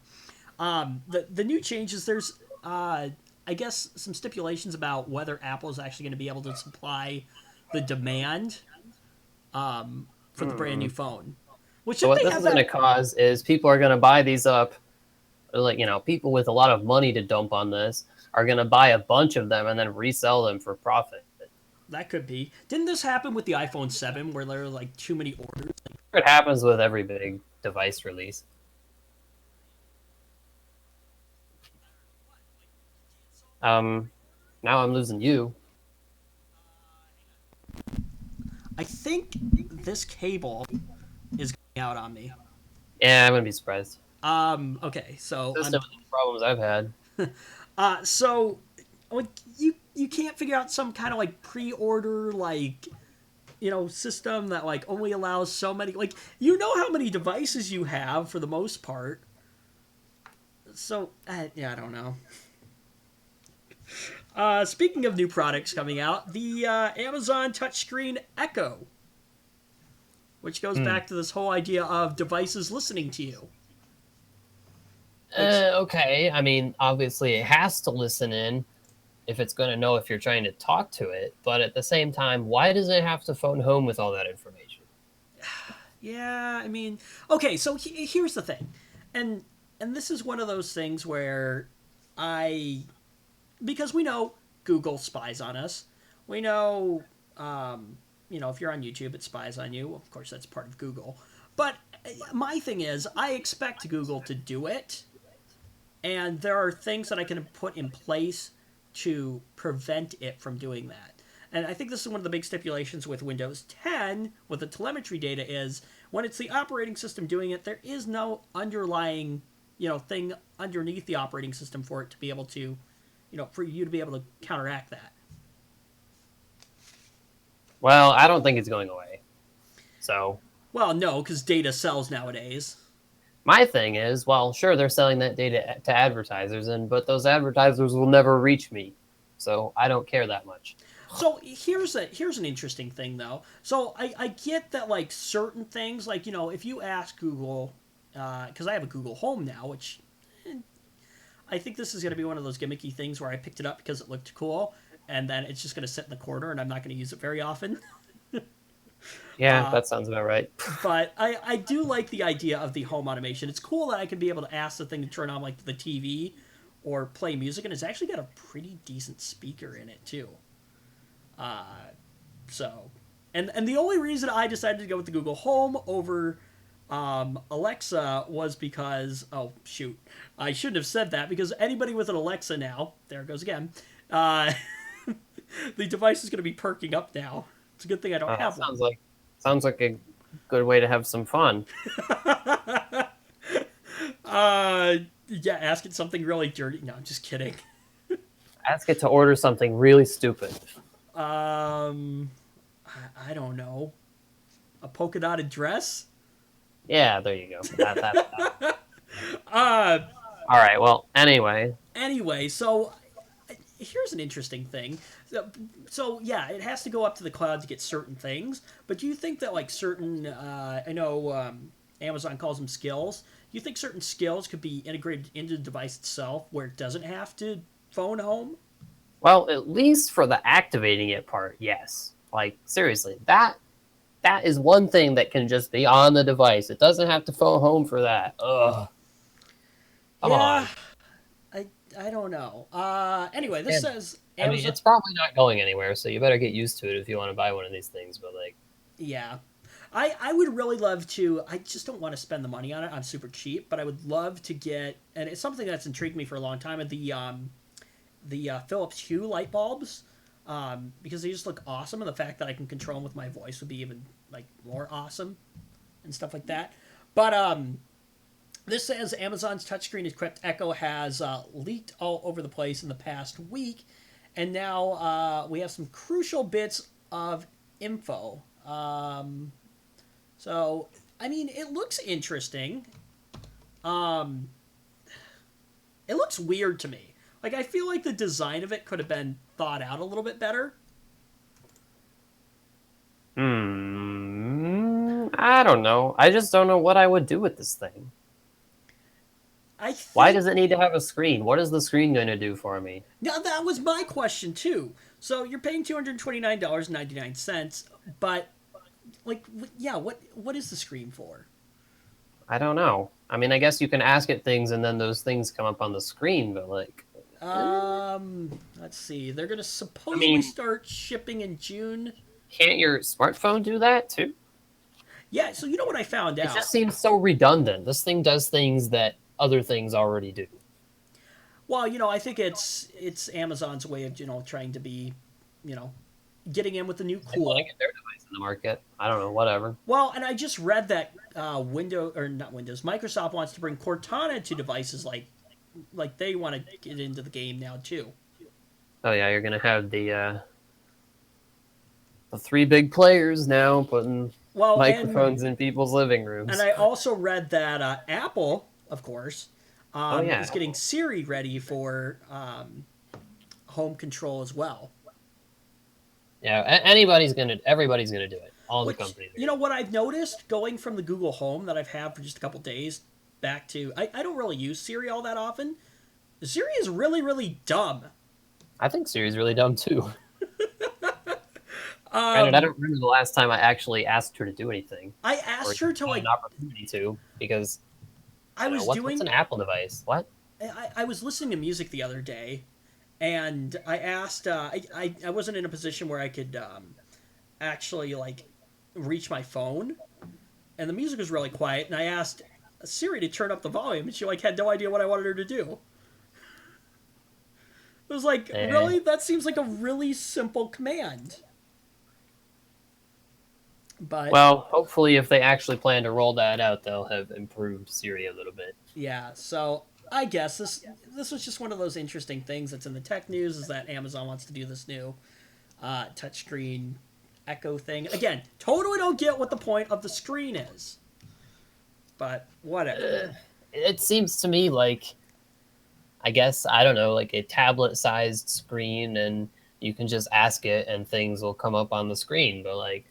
The new changes. There's I guess some stipulations about whether Apple is actually going to be able to supply the demand for the brand new phone. Which So if what they this have is going to that, cause is people are going to buy these up. Like, people with a lot of money to dump on this are going to buy a bunch of them and then resell them for profit. that could be. Didn't this happen with the iPhone 7 where there were like too many orders? It happens with every big device release. Now I'm losing you. I think this cable is going out on me. Yeah, I wouldn't be surprised. Okay, so System problems I've had. so like you can't figure out some kind of like pre-order like system that like only allows so many, like how many devices you have for the most part. So yeah, I don't know. Speaking of new products coming out, the Amazon touchscreen Echo, which goes back to this whole idea of devices listening to you. Okay. I mean, obviously it has to listen in if it's going to know if you're trying to talk to it. But at the same time, why does it have to phone home with all that information? Yeah, I mean, okay, so here's the thing. And this is one of those things where because we know Google spies on us. We know if you're on YouTube, it spies on you. Of course, that's part of Google. But my thing is, I expect Google to do it. And there are things that I can put in place to prevent it from doing that. And I think this is one of the big stipulations with Windows 10 with the telemetry data is when it's the operating system doing it, there is no underlying, thing underneath the operating system for it to be able to, for you to be able to counteract that. Well, I don't think it's going away. So, Well, no, because data sells nowadays. my thing is, well, sure, they're selling that data to advertisers, but those advertisers will never reach me. So I don't care that much. So here's an interesting thing though. So I get that like certain things, like if you ask Google, because I have a Google Home now, which I think this is going to be one of those gimmicky things where I picked it up because it looked cool, and then it's just going to sit in the corner, and I'm not going to use it very often. Yeah, that sounds about right. But I do like the idea of the home automation. It's cool that I can be able to ask the thing to turn on like the TV or play music, and it's actually got a pretty decent speaker in it too. So, and the only reason I decided to go with the Google Home over Alexa was because, oh shoot, I shouldn't have said that, because anybody with an Alexa now, there it goes again, the device is going to be perking up now. It's a good thing I don't have one. Sounds like a good way to have some fun. Yeah, ask it something really dirty. No, I'm just kidding. Ask it to order something really stupid. I don't know. A polka dotted dress? Yeah, there you go. That. All right. Well, anyway. Anyway, so here's an interesting thing. So yeah, it has to go up to the cloud to get certain things. But do you think that like certain, I know Amazon calls them skills. Do you think certain skills could be integrated into the device itself where it doesn't have to phone home? Well, at least for the activating it part, yes. Like seriously, that is one thing that can just be on the device. It doesn't have to phone home for that. Ugh. Come on. I don't know. Anyway, this says Amazon... I mean, it's probably not going anywhere, so you better get used to it if you want to buy one of these things. But like, yeah, I would really love to. I just don't want to spend the money on it. I'm super cheap, but I would love to get, and it's something that's intrigued me for a long time. The Philips Hue light bulbs, because they just look awesome, and the fact that I can control them with my voice would be even like more awesome, and stuff like that. But this says Amazon's touchscreen equipped Echo has leaked all over the place in the past week, and now we have some crucial bits of info. So, I mean, it looks interesting. It looks weird to me. Like, I feel like the design of it could have been thought out a little bit better. I don't know. I just don't know what I would do with this thing. Why does it need to have a screen? What is the screen going to do for me? Now, that was my question, too. So, you're paying $229.99, but, like, yeah, what is the screen for? I don't know. I mean, I guess you can ask it things, and then those things come up on the screen, but, like... let's see. They're going to supposedly start shipping in June. Can't your smartphone do that, too? Yeah, so you know what I found out? It just seems so redundant. This thing does things that other things already do. Well, I think it's Amazon's way of, trying to be, getting in with the new cool. They want to get their device in the market. I don't know, whatever. Well, and I just read that Microsoft wants to bring Cortana to devices like they want to get into the game now too. Oh yeah, you're gonna have the three big players now putting microphones in people's living rooms. And I also read that Apple, of course, is getting Siri ready for home control as well. Yeah, everybody's gonna do it. All the companies. What I've noticed going from the Google Home that I've had for just a couple days back to I don't really use Siri all that often. Siri is really, really dumb. I think Siri's really dumb too. Granted, I don't remember the last time I actually asked her to do anything. I asked her to an opportunity to, because what's an Apple device? What? I was listening to music the other day, and I asked. I wasn't in a position where I could actually reach my phone, and the music was really quiet. And I asked Siri to turn up the volume, and she had no idea what I wanted her to do. It was like, really? That seems like a really simple command. But Well, hopefully, if they actually plan to roll that out, they'll have improved Siri a little bit. yeah, so I guess this was just one of those interesting things that's in the tech news is that Amazon wants to do this new touchscreen Echo thing. Again, totally don't get what the point of the screen is, but whatever. It seems to me like, I guess, I don't know, like a tablet-sized screen, and you can just ask it, and things will come up on the screen. But like,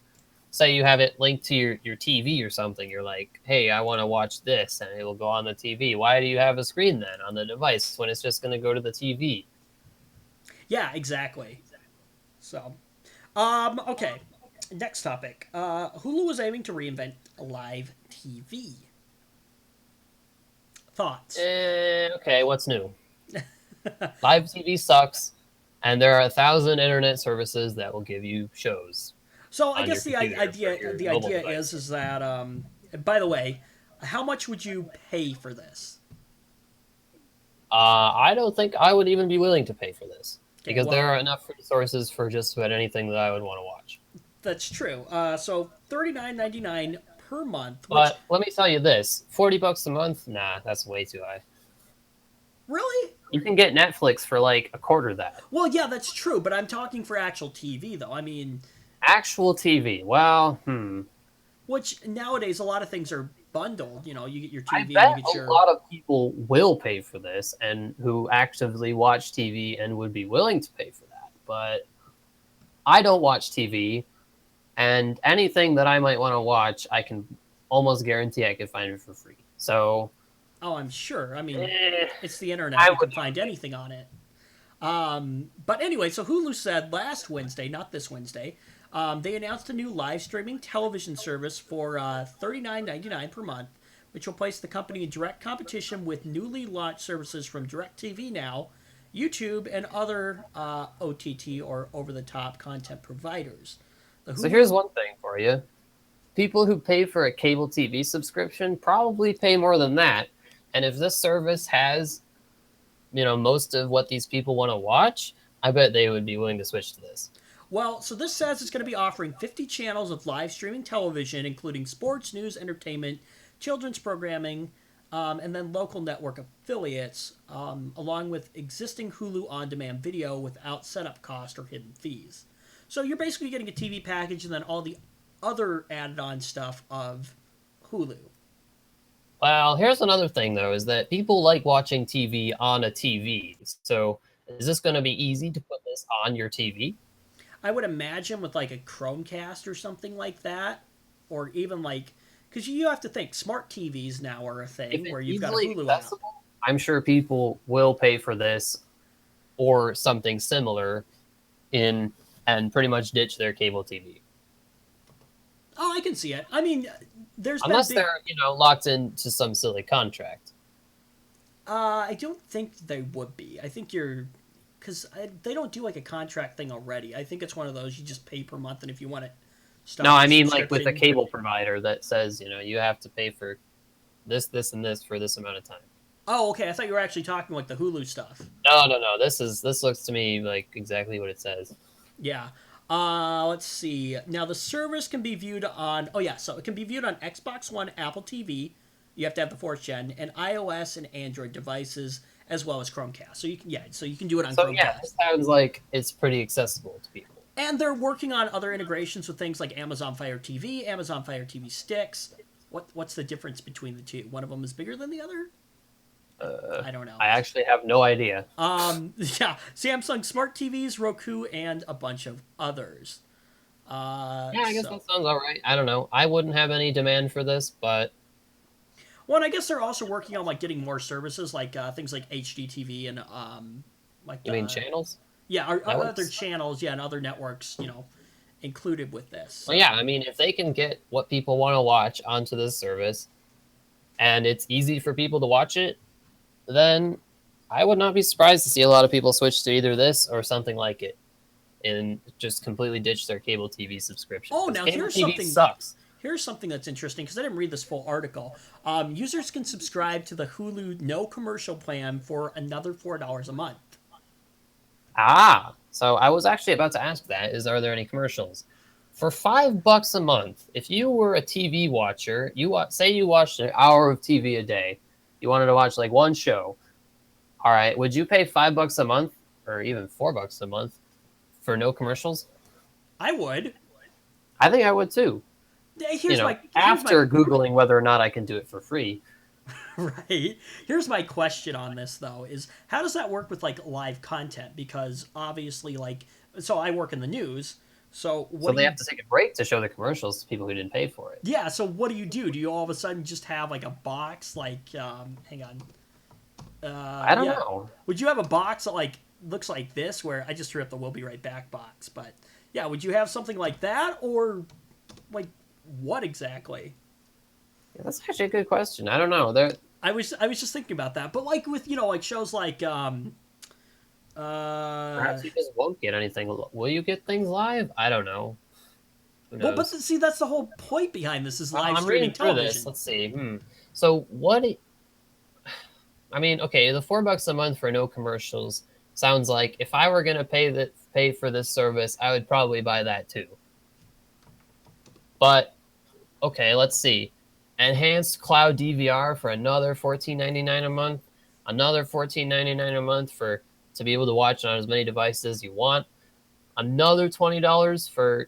say you have it linked to your TV or something, you're like, hey, I want to watch this, and it will go on the TV. Why do you have a screen then on the device when it's just going to go to the TV? Yeah, exactly. So, okay. Next topic. Hulu is aiming to reinvent live TV. Thoughts? Okay, what's new? Live TV sucks, and there are 1,000 internet services that will give you shows So I on your guess the computer for idea your the mobile idea device. is that by the way, how much would you pay for this? I don't think I would even be willing to pay for this Okay, because there well are enough resources for just about anything that I would want to watch. that's true. So $39.99 per month, which But let me tell you this: $40 a month, nah, that's way too high. really, You can get Netflix for like a quarter of that. well, yeah, that's true. But I'm talking for actual TV though. I mean, Actual TV, well, which nowadays a lot of things are bundled. You know, you get your I TV and you bet get a your lot of people will pay for this and who actively watch TV and would be willing to pay for that. But I don't watch TV, and anything that I might want to watch, I can almost guarantee I could find it for free. So, oh, I'm sure. I mean, eh, it's the internet. I You can would find anything on it. But anyway, so Hulu said last Wednesday, not this Wednesday, they announced a new live streaming television service for $39.99 per month, which will place the company in direct competition with newly launched services from DirecTV Now, YouTube, and other OTT or over-the-top content providers. The so Hulu. here's one thing for you. People who pay for a cable TV subscription probably pay more than that. And if this service has, most of what these people want to watch, I bet they would be willing to switch to this. Well, so this says it's going to be offering 50 channels of live streaming television, including sports, news, entertainment, children's programming, and then local network affiliates, along with existing Hulu on demand video without setup cost or hidden fees. So you're basically getting a TV package and then all the other added on stuff of Hulu. Well, here's another thing though, is that people like watching TV on a TV. So is this going to be easy to put this on your TV? I would imagine with like a Chromecast or something like that, or even like, because you have to think smart TVs now are a If thing it's where you've got a easily Hulu app. accessible, I'm sure people will pay for this or something similar in and pretty much ditch their cable TV. Oh, I can see it. I mean, there's been Unless big. they're, locked into some silly contract. I don't think they would be. I think you're, because they don't do like a contract thing already. I think it's one of those you just pay per month, and if you want it, stop No, the I mean like with a subscription. cable provider that says, you have to pay for this, and this for this amount of time. Oh, okay. I thought you were actually talking like the Hulu stuff. No, no, no. This looks to me like exactly what it says. Yeah. Let's see. Now the service can be viewed on. Oh yeah, so it can be viewed on Xbox One, Apple TV. You have to have the fourth gen, and iOS and Android devices, as well as Chromecast. So you can so you can do it on So yeah, Chromecast. this sounds like it's pretty accessible to people. And they're working on other integrations with things like Amazon Fire TV, Amazon Fire TV sticks. What's the difference between the two? One of them is bigger than the other. I don't know. I actually have no idea. Yeah, Samsung Smart TVs, Roku, and a bunch of others. Yeah, I guess that sounds all right. I don't know. I wouldn't have any demand for this, but Well, and I guess they're also working on like getting more services, like things like HDTV and like you mean channels? yeah, our other Networks? channels, yeah, and other networks, included with this. Well, yeah, I mean, if they can get what people want to watch onto this service, and it's easy for people to watch it, then I would not be surprised to see a lot of people switch to either this or something like it, and just completely ditch their cable TV subscription. Oh, 'Cause now cable here's TV something. sucks. Here's something that's interesting because I didn't read this full article. Users can subscribe to the Hulu no commercial plan for another $4 a month. Ah, so I was actually about to ask that: are there any commercials? For $5 a month, if you were a TV watcher, say you watched an hour of TV a day, you wanted to watch like one show. All right, would you pay $5 a month, or even $4 a month, for no commercials? I would. I think I would too. Here's my After Googling whether or not I can do it for free. Right. Here's my question on this though: is how does that work with like live content? Because obviously, like, so I work in the news. So what? So they have to take a break to show the commercials to people who didn't pay for it. Yeah. So what do you do? Do you all of a sudden just have like a box? Like, hang on. I don't know. Would you have a box that like looks like this? Where I just threw up the "We'll be right back" box, but yeah, would you have something like that, or like what exactly? Yeah, that's actually a good question. I don't know. There, I was just thinking about that, but like with like shows like perhaps you just won't get anything. Will you get things live? I don't know. Who knows? well, but see, that's the whole point behind this is live I'm streaming reading through television. this. Let's see. So what? I mean, okay, the $4 a month for no commercials sounds like if I were gonna pay for this service, I would probably buy that too. But okay, let's see. Enhanced cloud DVR for another $14.99 a month. Another $14.99 a month to be able to watch on as many devices as you want. Another $20 for,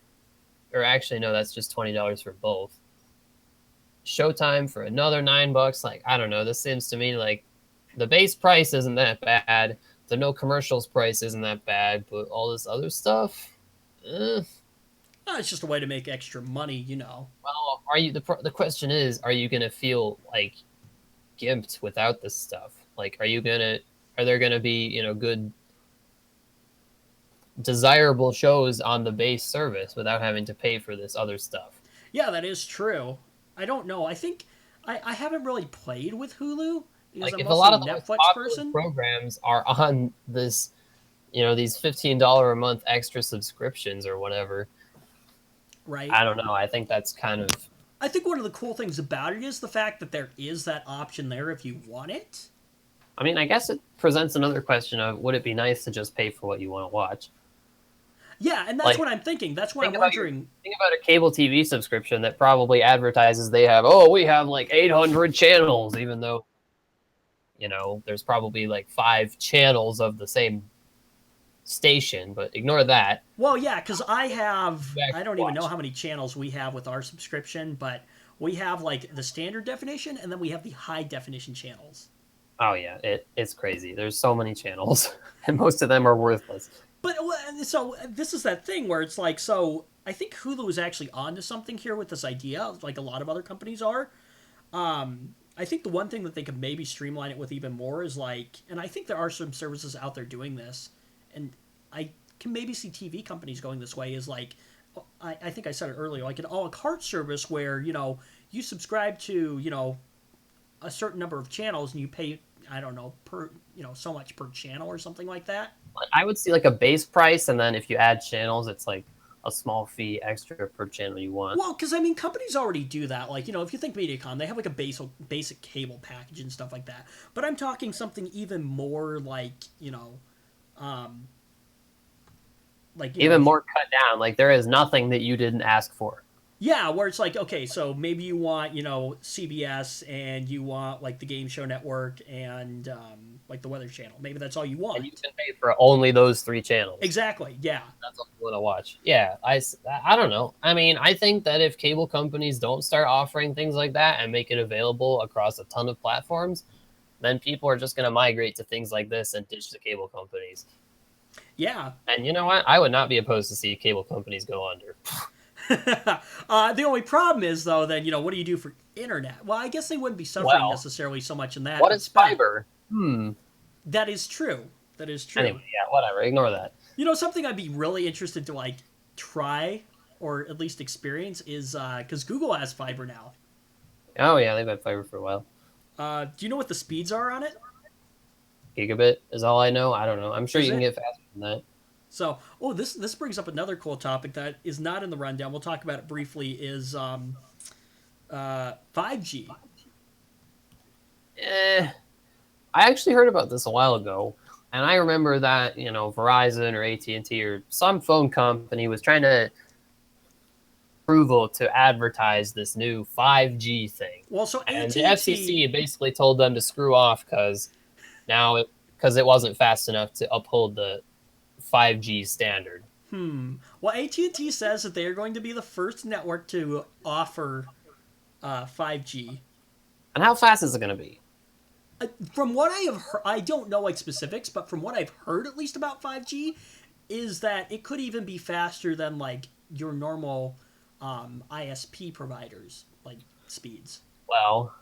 or actually no, that's just $20 for both. Showtime for another $9. Like, I don't know. This seems to me like the base price isn't that bad. The no commercials price isn't that bad, but all this other stuff, It's just a way to make extra money, you know. Well, the question is, are you gonna feel like gimped without this stuff? Like, are there gonna be good desirable shows on the base service without having to pay for this other stuff? Yeah, that is true. I don't know. I think I haven't really played with Hulu because Like, I'm if a mostly lot a of the most Netflix popular person. programs are on this, these $15 a month extra subscriptions or whatever, Right. I don't know. I think that's kind of. I think one of the cool things about it is the fact that there is that option there if you want it. I mean, I guess it presents another question of would it be nice to just pay for what you want to watch? Yeah, and that's what I'm thinking. That's what I'm wondering. Think about a cable TV subscription that probably advertises we have like 800 channels, even though, there's probably like 5 channels of the same station, but ignore that. Well, yeah, because I don't even know how many channels we have with our subscription, but we have like the standard definition and then we have the high definition channels. Oh yeah, it's crazy. There's so many channels, and most of them are worthless. But so this is that thing where it's like, so I think Hulu is actually onto something here with this idea, like a lot of other companies are. I think the one thing that they could maybe streamline it with even more is like, and I think there are some services out there doing this, and I can maybe see TV companies going this way, is like, I think I said it earlier, like an a la carte service where, you subscribe to, a certain number of channels and you pay, I don't know, per, so much per channel or something like that. I would see like a base price, and then if you add channels, it's like a small fee extra per channel you want. Well, because I mean, companies already do that. Like, if you think MediaCom, they have like a basic cable package and stuff like that. But I'm talking something even more like, even more cut down. Like, there is nothing that you didn't ask for. Yeah, where it's like, okay, so maybe you want, CBS and you want like the Game Show Network and like the Weather Channel. Maybe that's all you want. And you can pay for only those 3 channels. Exactly. Yeah. That's all you want to watch. Yeah, I don't know. I mean, I think that if cable companies don't start offering things like that and make it available across a ton of platforms, then people are just going to migrate to things like this and ditch the cable companies. Yeah. And you know what? I would not be opposed to see cable companies go under. The only problem is, though, then, what do you do for internet? Well, I guess they wouldn't be suffering necessarily so much in that. What is fiber? That is true. That is true. Anyway, yeah, whatever. Ignore that. Something I'd be really interested to, like, try or at least experience is, because Google has fiber now. Oh, yeah, they've had fiber for a while. Do you know what the speeds are on it? Gigabit is all I know. I don't know. I'm sure you can get faster than that. So, this brings up another cool topic that is not in the rundown. We'll talk about it briefly. Is 5G? I actually heard about this a while ago, and I remember that Verizon or AT&T or some phone company was trying to approval to advertise this new 5G thing. Well, so And the AT&T, FCC basically told them to screw off because it wasn't fast enough to uphold the 5G standard. well, AT&T says that they are going to be the first network to offer 5G. And how fast is it going to be? From what I have heard, I don't know like specifics, but from what I've heard at least about 5G, is that it could even be faster than like your normal ISP providers like speeds. Well,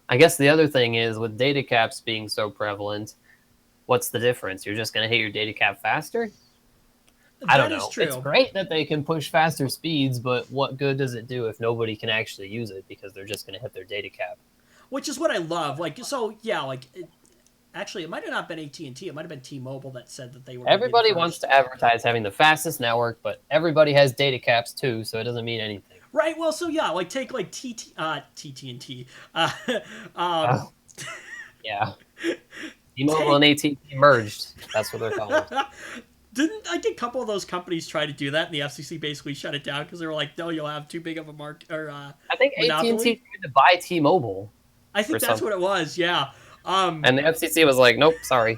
I guess the other thing is with data caps being so prevalent, what's the difference? You're just going to hit your data cap faster? I don't That is know. It's true. great that they can push faster speeds, but what good does it do if nobody can actually use it because they're just going to hit their data cap? Which is what I love. Like, so yeah, like actually, it might have not been AT&T. It might have been T-Mobile that said that they were. Everybody wants to advertise having the fastest network, but everybody has data caps too, so it doesn't mean anything. Right. Well, so yeah, like take like TT&T. Oh, yeah. T-Mobile and AT&T merged. That's what they're called. Didn't I think a couple of those companies try to do that, and the FCC basically shut it down because they were like, "No, you'll have too big of a market or I think monopoly." AT&T tried to buy T-Mobile. I think that's what it was. Yeah. And the FCC was like, "Nope, sorry."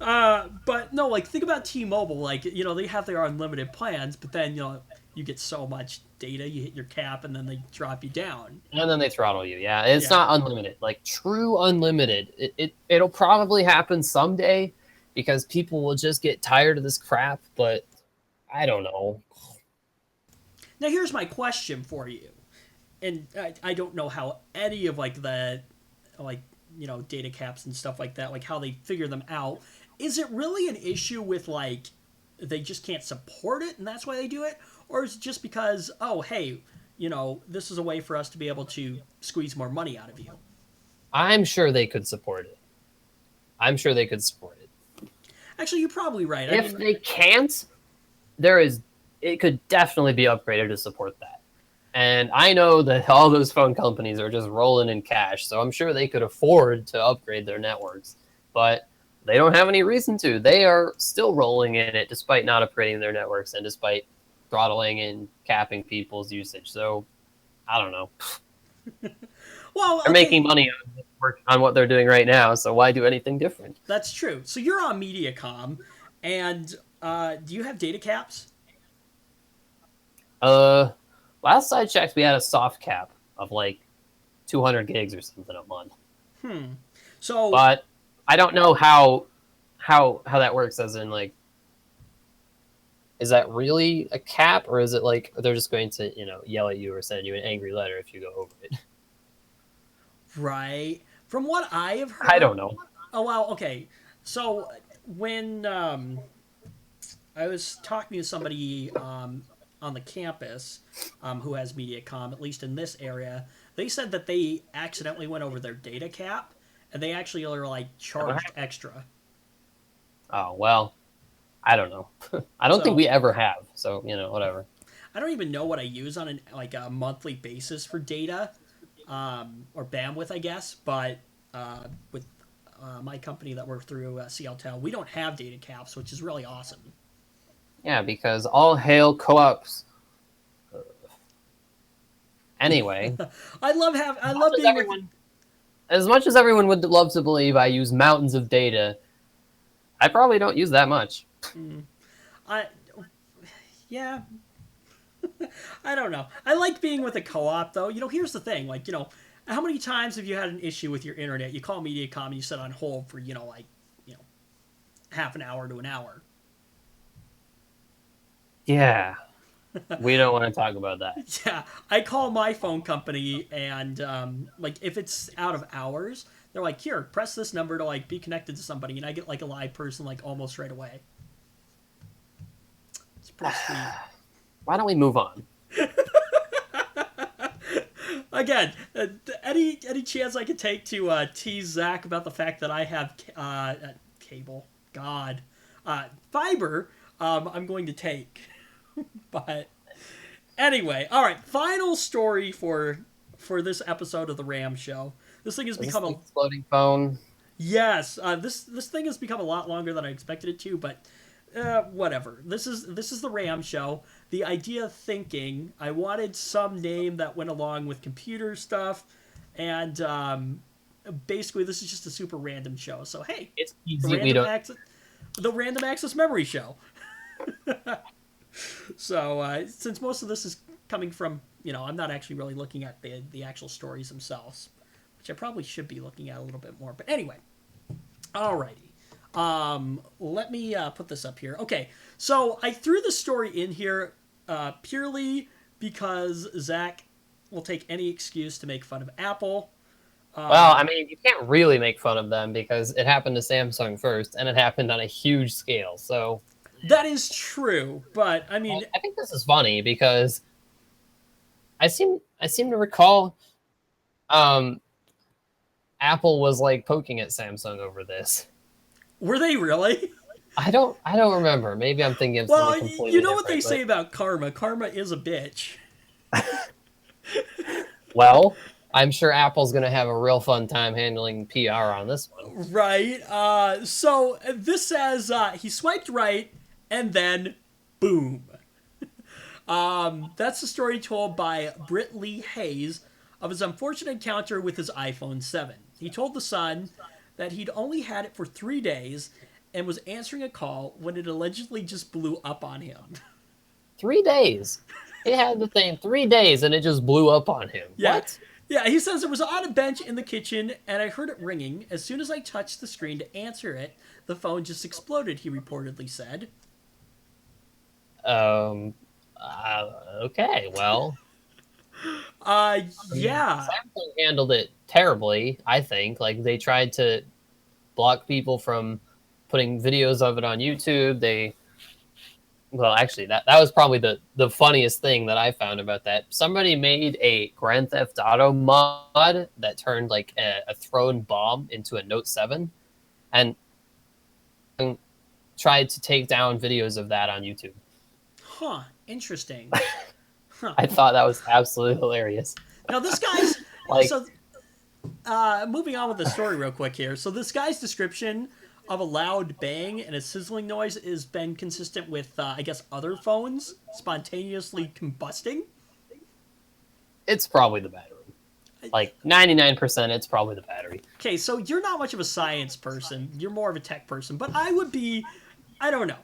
But no, like think about T-Mobile. Like they have their unlimited plans, but then you get so much data, you hit your cap, and then they drop you down. And then they throttle you. Yeah, it's not unlimited. Like true unlimited. It'll probably happen someday because people will just get tired of this crap. But I don't know. Now here's my question for you, and I don't know how any of like the data caps and stuff like that, like how they figure them out. Is it really an issue with like they just can't support it and that's why they do it, or is it just because hey, this is a way for us to be able to squeeze more money out of you? I'm sure they could support it. Actually, you're probably right. If they can't, it could definitely be upgraded to support that. And I know that all those phone companies are just rolling in cash, so I'm sure they could afford to upgrade their networks. But they don't have any reason to. They are still rolling in it despite not upgrading their networks and despite throttling and capping people's usage. So, I don't know. Well, they're making money on what they're doing right now, so why do anything different? That's true. So you're on Mediacom, and do you have data caps? Last I checked, we had a soft cap of like 200 gigs or something a month. So, but I don't know how that works. As in, like, is that really a cap, or is it like they're just going to yell at you or send you an angry letter if you go over it? Right. From what I have heard, I don't know. Oh well. Okay. So when I was talking to somebody on the campus who has Mediacom, at least in this area, they said that they accidentally went over their data cap, and they actually are like charged extra. Oh well, I don't know. I don't think we ever have. So whatever. I don't even know what I use on a monthly basis for data or bandwidth, I guess. But with my company that worked through CLTel, we don't have data caps, which is really awesome. Yeah, because all hail co-ops. Anyway, I love being everyone. As much as everyone would love to believe I use mountains of data, I probably don't use that much. Yeah. I don't know. I like being with a co-op, though. Here's the thing. Like, how many times have you had an issue with your internet? You call Mediacom and you sit on hold for, half an hour to an hour. Yeah. We don't want to talk about that. Yeah. I call my phone company and, if it's out of hours, they're like, here, press this number to, be connected to somebody. And I get, a live person, almost right away. It's pretty sweet. Why don't we move on? Again, any chance I could take to tease Zach about the fact that I have cable, fiber, I'm going to take. But anyway, all right. Final story for this episode of the Ram Show. This thing has become an exploding phone. Yes, this thing has become a lot longer than I expected it to. But whatever. This is the RAM show. The idea thinking, I wanted some name that went along with computer stuff, and basically this is just a super random show. So hey, It's the easy. We random don't. access, the random access memory show. So since most of this is coming from, I'm not actually really looking at the actual stories themselves, which I probably should be looking at a little bit more. But anyway, alrighty. Let me put this up here. Okay, so I threw the story in here purely because Zach will take any excuse to make fun of Apple. Well, I mean, you can't really make fun of them because it happened to Samsung first, and it happened on a huge scale. So That is true, but I mean, I think this is funny because I seem to recall um, Apple was like poking at Samsung over this. were they really? I don't remember. Maybe I'm thinking of Well, something completely you know what different. they say about karma. Karma is a bitch. Well, I'm sure Apple's going to have a real fun time handling PR on this one. Right. So this says he swiped right and then boom. That's the story told by Britt Lee Hayes of his unfortunate encounter with his iPhone 7. He told The Sun that he'd only had it for 3 days and was answering a call when it allegedly just blew up on him. 3 days. He had the thing 3 days and it just blew up on him. Yeah. What? Yeah, he says it was on a bench in the kitchen and I heard it ringing. As soon as I touched the screen to answer it, the phone just exploded, he reportedly said. Um. Okay. Well, Yeah. Samsung handled it terribly. I think like they tried to block people from putting videos of it on YouTube. Well, actually, that was probably the funniest thing that I found about that. Somebody made a Grand Theft Auto mod that turned like a thrown bomb into a Note 7, and tried to take down videos of that on YouTube. Huh. Interesting. Huh. I thought that was absolutely hilarious. Now this guy's Like, so moving on with the story real quick here. So this guy's description of a loud bang and a sizzling noise has been consistent with I guess other phones spontaneously combusting. it's probably the battery. Like 99%, it's probably the battery. Okay, so you're not much of a science person. You're more of a tech person, but I would be. I don't know.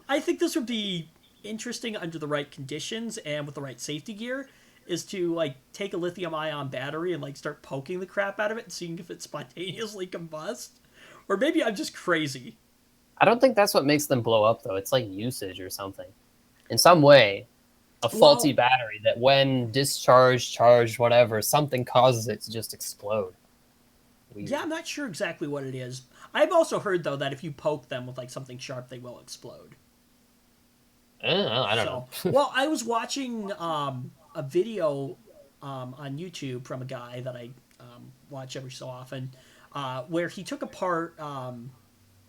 I think this would be interesting under the right conditions and with the right safety gear. Is to like take a lithium-ion battery and like start poking the crap out of it and seeing if it spontaneously combusts, or maybe I'm just crazy. I don't think that's what makes them blow up, though. It's like usage or something. In some way, a faulty Well, battery that when discharged, charged, whatever, something causes it to just explode. Weird. yeah, I'm not sure exactly what it is. I've also heard though that if you poke them with like something sharp, they will explode. I don't So, know. well, I was watching a video on YouTube from a guy that I watch every so often, where he took apart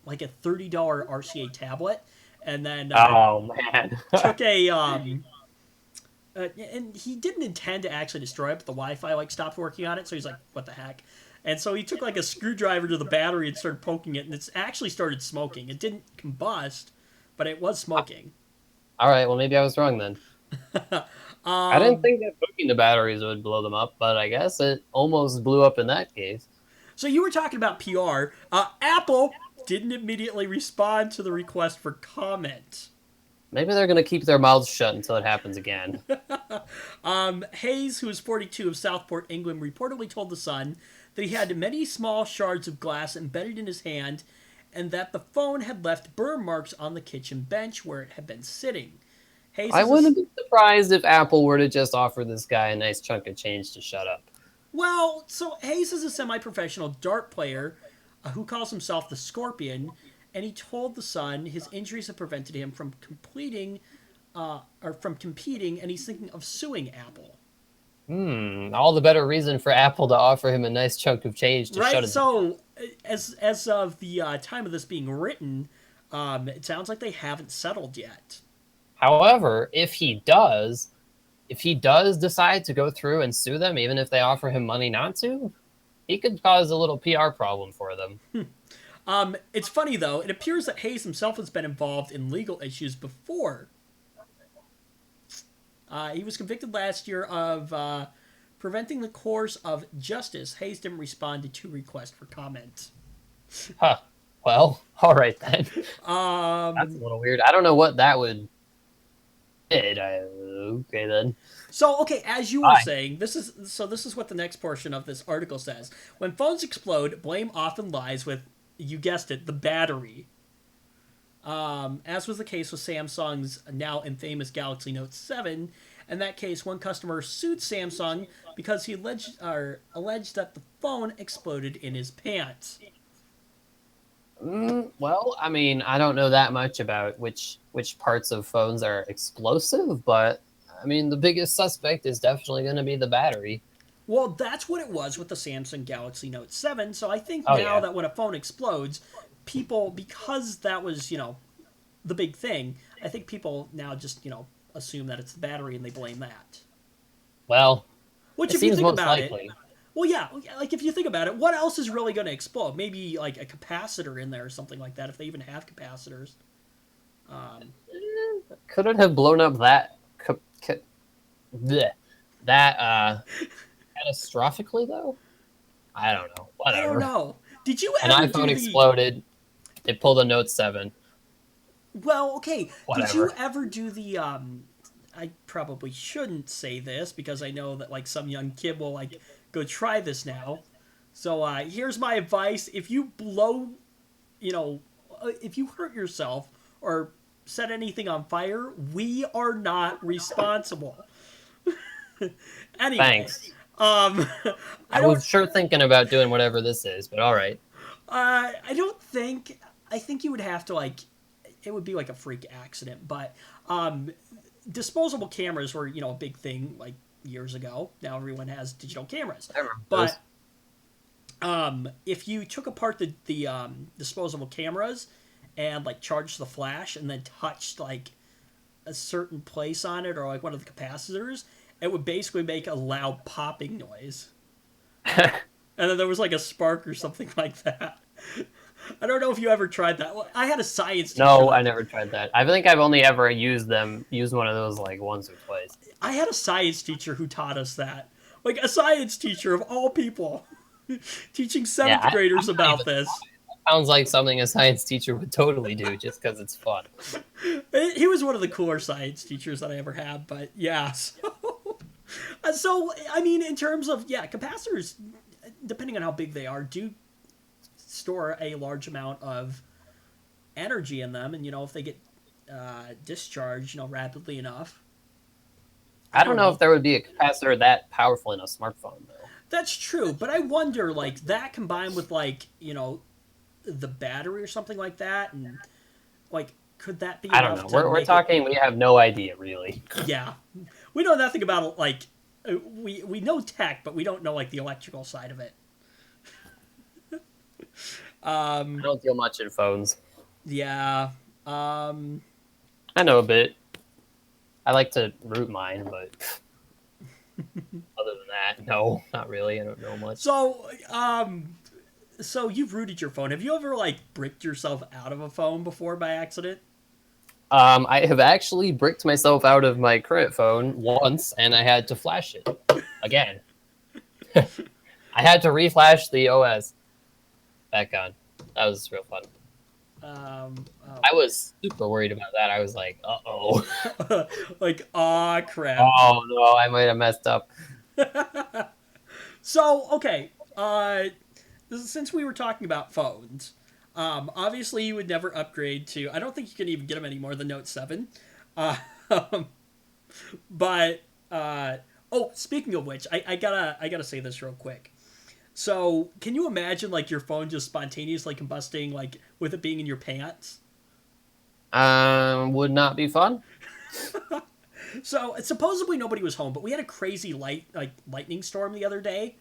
like a $30 RCA tablet, and then Oh, man. took a and he didn't intend to actually destroy it, but the Wi-Fi like stopped working on it, so he's like, "What the heck?" And so he took like a screwdriver to the battery and started poking it, and it's actually started smoking. It didn't combust, but it was smoking. All right, well, maybe I was wrong then. I didn't think that poking the batteries would blow them up, but I guess it almost blew up in that case. So you were talking about PR. Apple didn't immediately respond to the request for comment. Maybe they're going to keep their mouths shut until it happens again. Hayes, who is 42 of Southport, England, reportedly told The Sun that he had many small shards of glass embedded in his hand and that the phone had left burn marks on the kitchen bench where it had been sitting. Hayes I is wouldn't be surprised if Apple were to just offer this guy a nice chunk of change to shut up. Well, so Hayes is a semi-professional dart player who calls himself the Scorpion, and he told The Sun his injuries have prevented him from completing or from competing, and he's thinking of suing Apple. All the better reason for Apple to offer him a nice chunk of change to shut Right. his. So, as of the time of this being written, it sounds like they haven't settled yet. However, if he does decide to go through and sue them, even if they offer him money not to, he could cause a little PR problem for them. It's funny though. It appears that Hayes himself has been involved in legal issues before. He was convicted last year of preventing the course of justice. Hayes didn't respond to 2 requests for comment. Huh. Well, all right then. That's a Um, little weird. I don't know what that would. Okay then. so okay, as you were Bye. saying, this is what the next portion of this article says. When phones explode, blame often lies with, you guessed it, the battery. As was the case with Samsung's now infamous Galaxy Note 7. In that case, one customer sued Samsung because he alleged that the phone exploded in his pants. Well, I mean, I don't know that much about which parts of phones are explosive, but I mean, the biggest suspect is definitely going to be the battery. Well, that's what it was with the Samsung Galaxy Note 7. So I think Oh now yeah. that when a phone explodes, people, because that was, the big thing, I think people now just, assume that it's the battery and they blame that. Well, Which, it if you seems think most about it, likely. well, yeah, like if you think about it, what else is really going to explode? Maybe like a capacitor in there or something like that, if they even have capacitors. Um, Could it have blown up that bleh, that catastrophically though? I don't know. I don't Whatever. know. Did you An ever do iPhone the exploded. It pulled a Note 7. Well, okay. Did you Whatever. ever do the I probably shouldn't say this because I know that like some young kid will like go try this now. So here's my advice: if you blow, if you hurt yourself or set anything on fire, we are not responsible. Anyway, Thanks. um, I I don't was sure thinking about doing whatever this is, but all right. I don't think. I think you would have to like. It would be like a freak accident, but disposable cameras were a big thing like years ago. Now everyone has digital cameras, I remember but those. if you took apart the disposable cameras and like charged the flash and then touched like a certain place on it or like one of the capacitors, it would basically make a loud popping noise, and then there was like a spark or something like that. I don't know if you ever tried that. Well, I had a science teacher No, that I never tried that. I think I've only ever used one of those like once or twice. I had a science teacher who taught us that. Like a science teacher of all people, teaching Yeah, seventh graders I'm not about even. this. Sounds like something a science teacher would totally do just because it's fun. He was one of the cooler science teachers that I ever had. But yeah, so I mean, in terms of capacitors, depending on how big they are, do store a large amount of energy in them, and if they get discharged, rapidly enough. I I don't don't know if know. there would be a capacitor that powerful in a smartphone though. That's true, but I wonder, like that combined with like the battery or something like that, and like could that be I don't know. enough to We're make it? talking. We have no idea really. Yeah, we know nothing about it. Like we know tech, but we don't know like the electrical side of it. I don't deal much in phones. Yeah. Um, I know a bit. I like to root mine, but other than that, no, not really. I don't know much. so so you've rooted your phone. Have you ever like bricked yourself out of a phone before by accident? I have actually bricked myself out of my current phone once, and I had to flash it again. I had to reflash the OS back on. That was real fun. Oh. I was super worried about that. I was like, "Uh-oh, Like, ah, crap. oh no, I might have messed up." So, okay, since we were talking about phones, obviously you would never upgrade to. I don't think you can even get them anymore. The Note 7, uh, but oh, speaking of which, I gotta say this real quick. So, can you imagine like your phone just spontaneously combusting, like with it being in your pants? Would not be fun. So, supposedly nobody was home, but we had a crazy lightning storm the other day.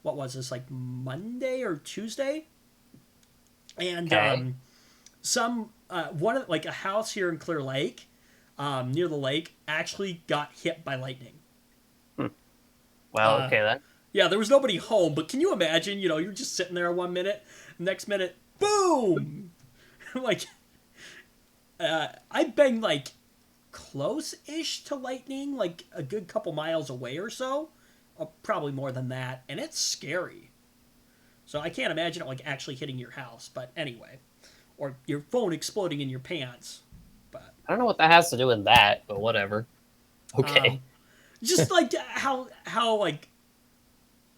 What was this, like Monday or Tuesday? And Okay. some one of like a house here in Clear Lake, near the lake, actually got hit by lightning. Well, Uh, okay then. yeah, there was nobody home, but can you imagine? You're just sitting there one minute, next minute boom! Like, I've been, like, close-ish to lightning, like, a good couple miles away or so. Probably more than that, and it's scary. So I can't imagine it, like, actually hitting your house, but anyway. Or your phone exploding in your pants. But I don't know what that has to do with that, but whatever. Okay. just, like, how, like,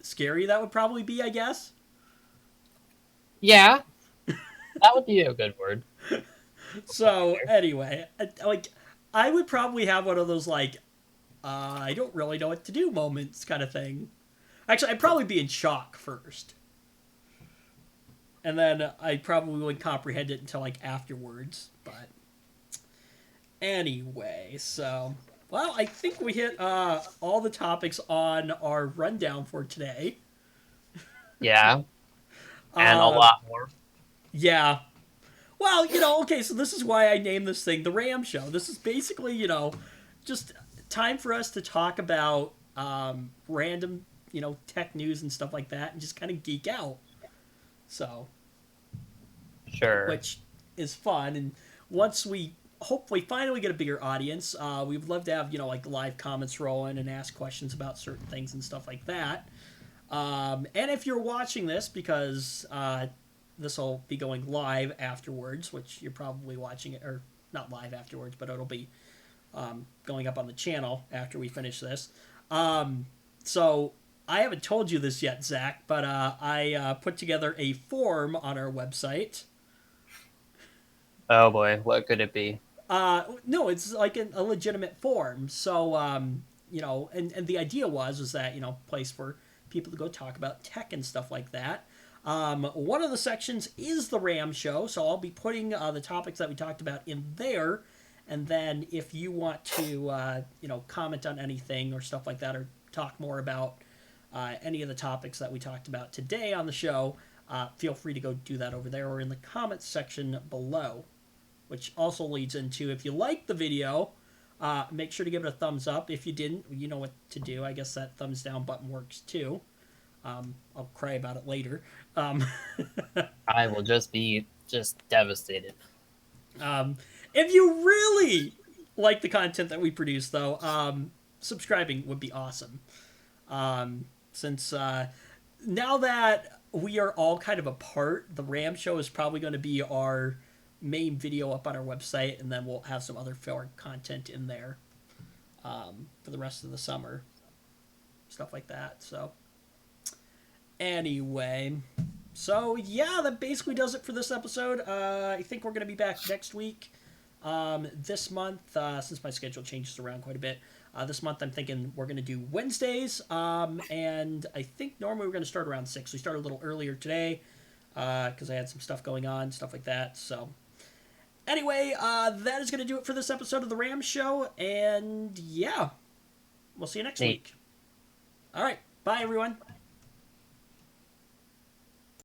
scary that would probably be, I guess. Yeah, that would be a good word. So, anyway, like, I would probably have one of those, like, I don't really know what to do moments kind of thing. Actually, I'd probably be in shock first. And then I probably wouldn't comprehend it until, like, afterwards. But anyway, so... Well, I think we hit all the topics on our rundown for today. Yeah, and a Uh, lot more. yeah. Well, okay, so this is why I named this thing the Ram Show. This is basically, just time for us to talk about random, tech news and stuff like that and just kind of geek out. So, Sure. which is fun. And once we hopefully finally get a bigger audience, we'd love to have, like live comments rolling and ask questions about certain things and stuff like that. And if you're watching this, because this will be going live afterwards, which you're probably watching it, or not live afterwards, but it'll be going up on the channel after we finish this. So I haven't told you this yet, Zach, but I put together a form on our website. Oh boy, what could it be? No, it's like a legitimate form. So, and the idea was that, place for people to go talk about tech and stuff like that. One of the sections is the Ram Show, so I'll be putting the topics that we talked about in there. And then if you want to, comment on anything or stuff like that, or talk more about any of the topics that we talked about today on the show, feel free to go do that over there or in the comments section below. Which also leads into, if you like the video, make sure to give it a thumbs up. If you didn't, you know what to do. I guess that thumbs down button works too. I'll cry about it later. I will just be devastated. If you really like the content that we produce, though, subscribing would be awesome. Since now that we are all kind of apart, the Ram Show is probably going to be our main video up on our website, and then we'll have some other filler content in there for the rest of the summer. Stuff like that, so... Anyway, so yeah, that basically does it for this episode. I think we're going to be back next week. This month, since my schedule changes around quite a bit, this month I'm thinking we're going to do Wednesdays, and I think normally we're going to start around 6. We started a little earlier today because I had some stuff going on, stuff like that, so... Anyway, that is going to do it for this episode of The Ram Show, and yeah, we'll see you next week. All right, bye everyone.